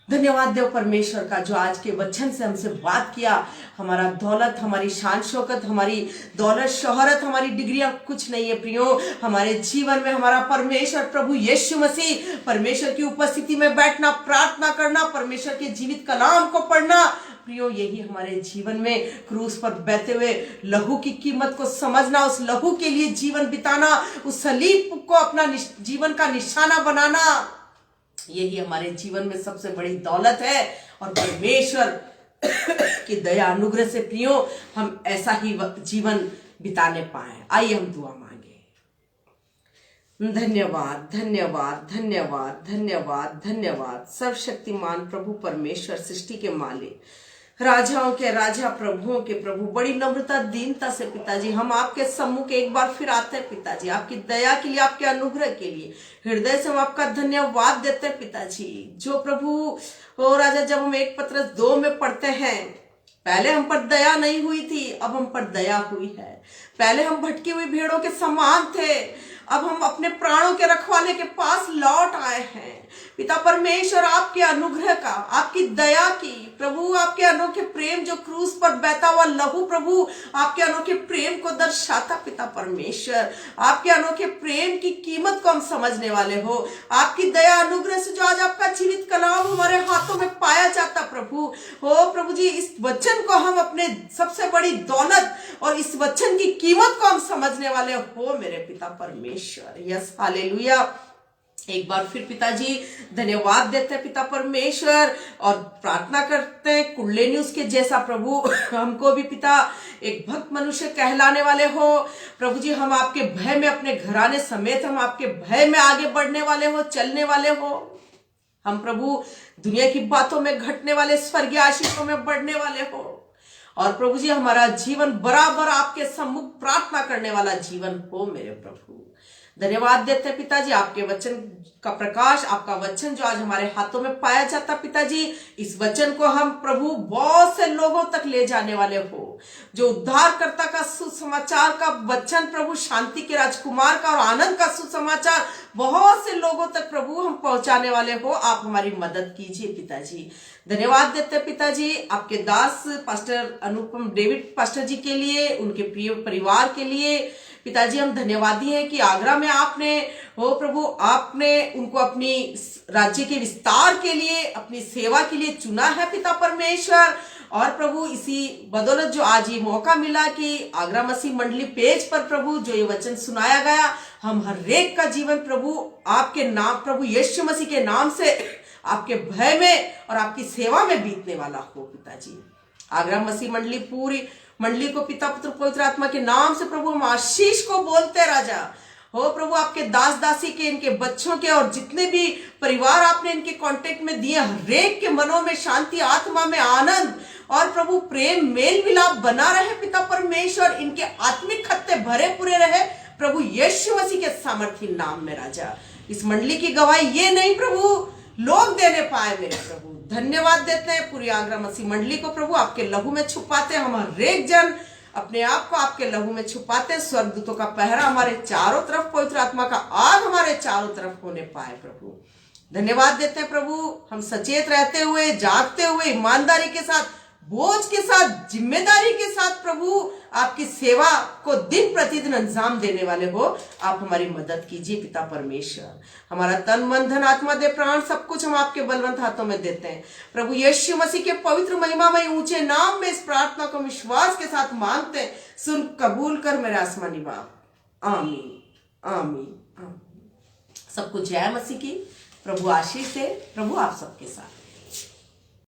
धन्यवाद देव परमेश्वर का जो आज के वचन से हमसे बात किया। हमारा दौलत, हमारी शान शौकत, हमारी दौलत शोहरत, हमारी डिग्रियां कुछ नहीं है प्रियो। हमारे जीवन में हमारा परमेश्वर प्रभु यीशु मसीह, परमेश्वर की उपस्थिति में बैठना, प्रार्थना करना, परमेश्वर के जीवित कलाम को पढ़ना, प्रियो यही हमारे जीवन में क्रूस पर बहते हुए लहू की कीमत को समझना, उस लहू के लिए जीवन बिताना, उस सलीब को अपना जीवन का निशाना बनाना, यही हमारे जीवन में सबसे बड़ी दौलत है। और परमेश्वर की दया अनुग्रह से प्रियो हम ऐसा ही जीवन बिताने पाए। आइए हम दुआ मांगे। धन्यवाद, धन्यवाद, धन्यवाद, धन्यवाद, धन्यवाद सर्वशक्तिमान प्रभु परमेश्वर, सृष्टि के मालिक, राजाओं के राजा, प्रभुओं के प्रभु, बड़ी नम्रता दीनता से पिताजी हम आपके सम्मुख एक बार फिर आते हैं पिताजी, आपकी दया के लिए, आपके अनुग्रह के लिए हृदय से हम आपका धन्यवाद देते हैं पिताजी। जो प्रभु ओ राजा, जब हम 1 पत्रस 2 में पढ़ते हैं, पहले हम पर दया नहीं हुई थी, अब हम पर दया हुई है। पहले हम भटकी हुई भेड़ों के समान थे, अब हम अपने प्राणों के रखवाले के पास लौट आए हैं। पिता परमेश्वर, आपके अनुग्रह का, आपकी दया की प्रभु, आपके अनोखे प्रेम जो क्रूस पर बहता हुआ लहू प्रभु आपके अनोखे प्रेम को दर्शाता। पिता परमेश्वर, आपके अनोखे प्रेम की कीमत को हम समझने वाले हो। आपकी दया अनुग्रह से जो आज आपका जीवित कलाम हमारे हाथों में पाया जाता प्रभु हो प्रभु जी, इस वचन को हम अपने सबसे बड़ी दौलत और इस वचन की कीमत को हम समझने वाले हो मेरे पिता परमेश्वर। Yes, hallelujah. एक बार फिर पिताजी धन्यवाद देते हैं पिता परमेश्वर, और प्रार्थना करते हैं कुल्ले न्यूज के जैसा प्रभु हमको भी पिता एक भक्त मनुष्य कहलाने वाले हो प्रभु जी। हम आपके भय में अपने घराने समेत हम आपके भय में आगे बढ़ने वाले हो, चलने वाले हो। हम प्रभु दुनिया की बातों में घटने वाले स्वर्गीय आशीषों में बढ़ने वाले हो, और प्रभु जी हमारा जीवन बराबर आपके सम्मुख प्रार्थना करने वाला जीवन हो मेरे प्रभु। धन्यवाद देते हैं पिताजी, आपके वचन का प्रकाश, आपका वचन जो आज हमारे हाथों में पाया जाता पिताजी, इस वचन को हम प्रभु बहुत से लोगों तक ले जाने वाले हो। जो उद्धारकर्ता का सुसमाचार का वचन प्रभु, शांति के राजकुमार का और आनंद का सुसमाचार बहुत से लोगों तक प्रभु हम पहुंचाने वाले हो। आप हमारी मदद कीजिए पिताजी। धन्यवाद देते हैं पिताजी आपके दास पास्टर अनुपम डेविड पास्टर जी के लिए, उनके प्रिय परिवार के लिए। पिताजी हम धन्यवादी हैं कि आगरा में आपने हो प्रभु, आपने उनको अपनी राज्य के विस्तार के लिए, अपनी सेवा के लिए चुना है पिता परमेश्वर। और प्रभु इसी बदौलत जो आज ये मौका मिला कि आगरा मसीह मंडली पेज पर प्रभु जो ये वचन सुनाया गया, हम हर एक का जीवन प्रभु आपके नाम, प्रभु यीशु मसीह के नाम से आपके भय में और आपकी सेवा में बीतने वाला हो पिताजी। आगरा मसीह मंडली पूरी मंडली को पिता पुत्र पवित्र आत्मा के नाम से प्रभु हम आशीष को बोलते राजा हो प्रभु। आपके दास दासी के, इनके बच्चों के और जितने भी परिवार आपने इनके कांटेक्ट में दिए, हर एक के मनों में शांति, आत्मा में आनंद और प्रभु प्रेम, मेल मिलाप बना रहे पिता परमेश्वर। इनके आत्मिक खत्ते भरे पूरे रहे प्रभु यीशु मसीह के सामर्थी नाम में राजा। इस मंडली की गवाही ये नहीं प्रभु लोग देने पाए मेरे प्रभु। धन्यवाद देते हैं पूरी आगरा मसीह मंडली को प्रभु, आपके लहू में छुपाते हैं। हम हर एक जन अपने आप को आपके लहू में छुपाते हैं। स्वर्गदूतों का पहरा हमारे चारों तरफ, पवित्र आत्मा का आग हमारे चारों तरफ होने पाए प्रभु। धन्यवाद देते हैं प्रभु, हम सचेत रहते हुए, जागते हुए, ईमानदारी के साथ, बोझ के साथ, जिम्मेदारी के साथ प्रभु आपकी सेवा को दिन प्रतिदिन अंजाम देने वाले हो। आप हमारी मदद कीजिए पिता परमेश्वर। हमारा तन मन धन आत्मा दे प्राण सब कुछ हम आपके बलवंत हाथों में देते हैं प्रभु यीशु मसीह के पवित्र महिमामय ऊंचे नाम में इस प्रार्थना को विश्वास के साथ मांगते हैं। सुन कबूल कर मेरे आसमानी बाप, आमीन आमीन आमीन। सबको जय मसीह की। प्रभु आशीष दे। प्रभु आप सबके साथ।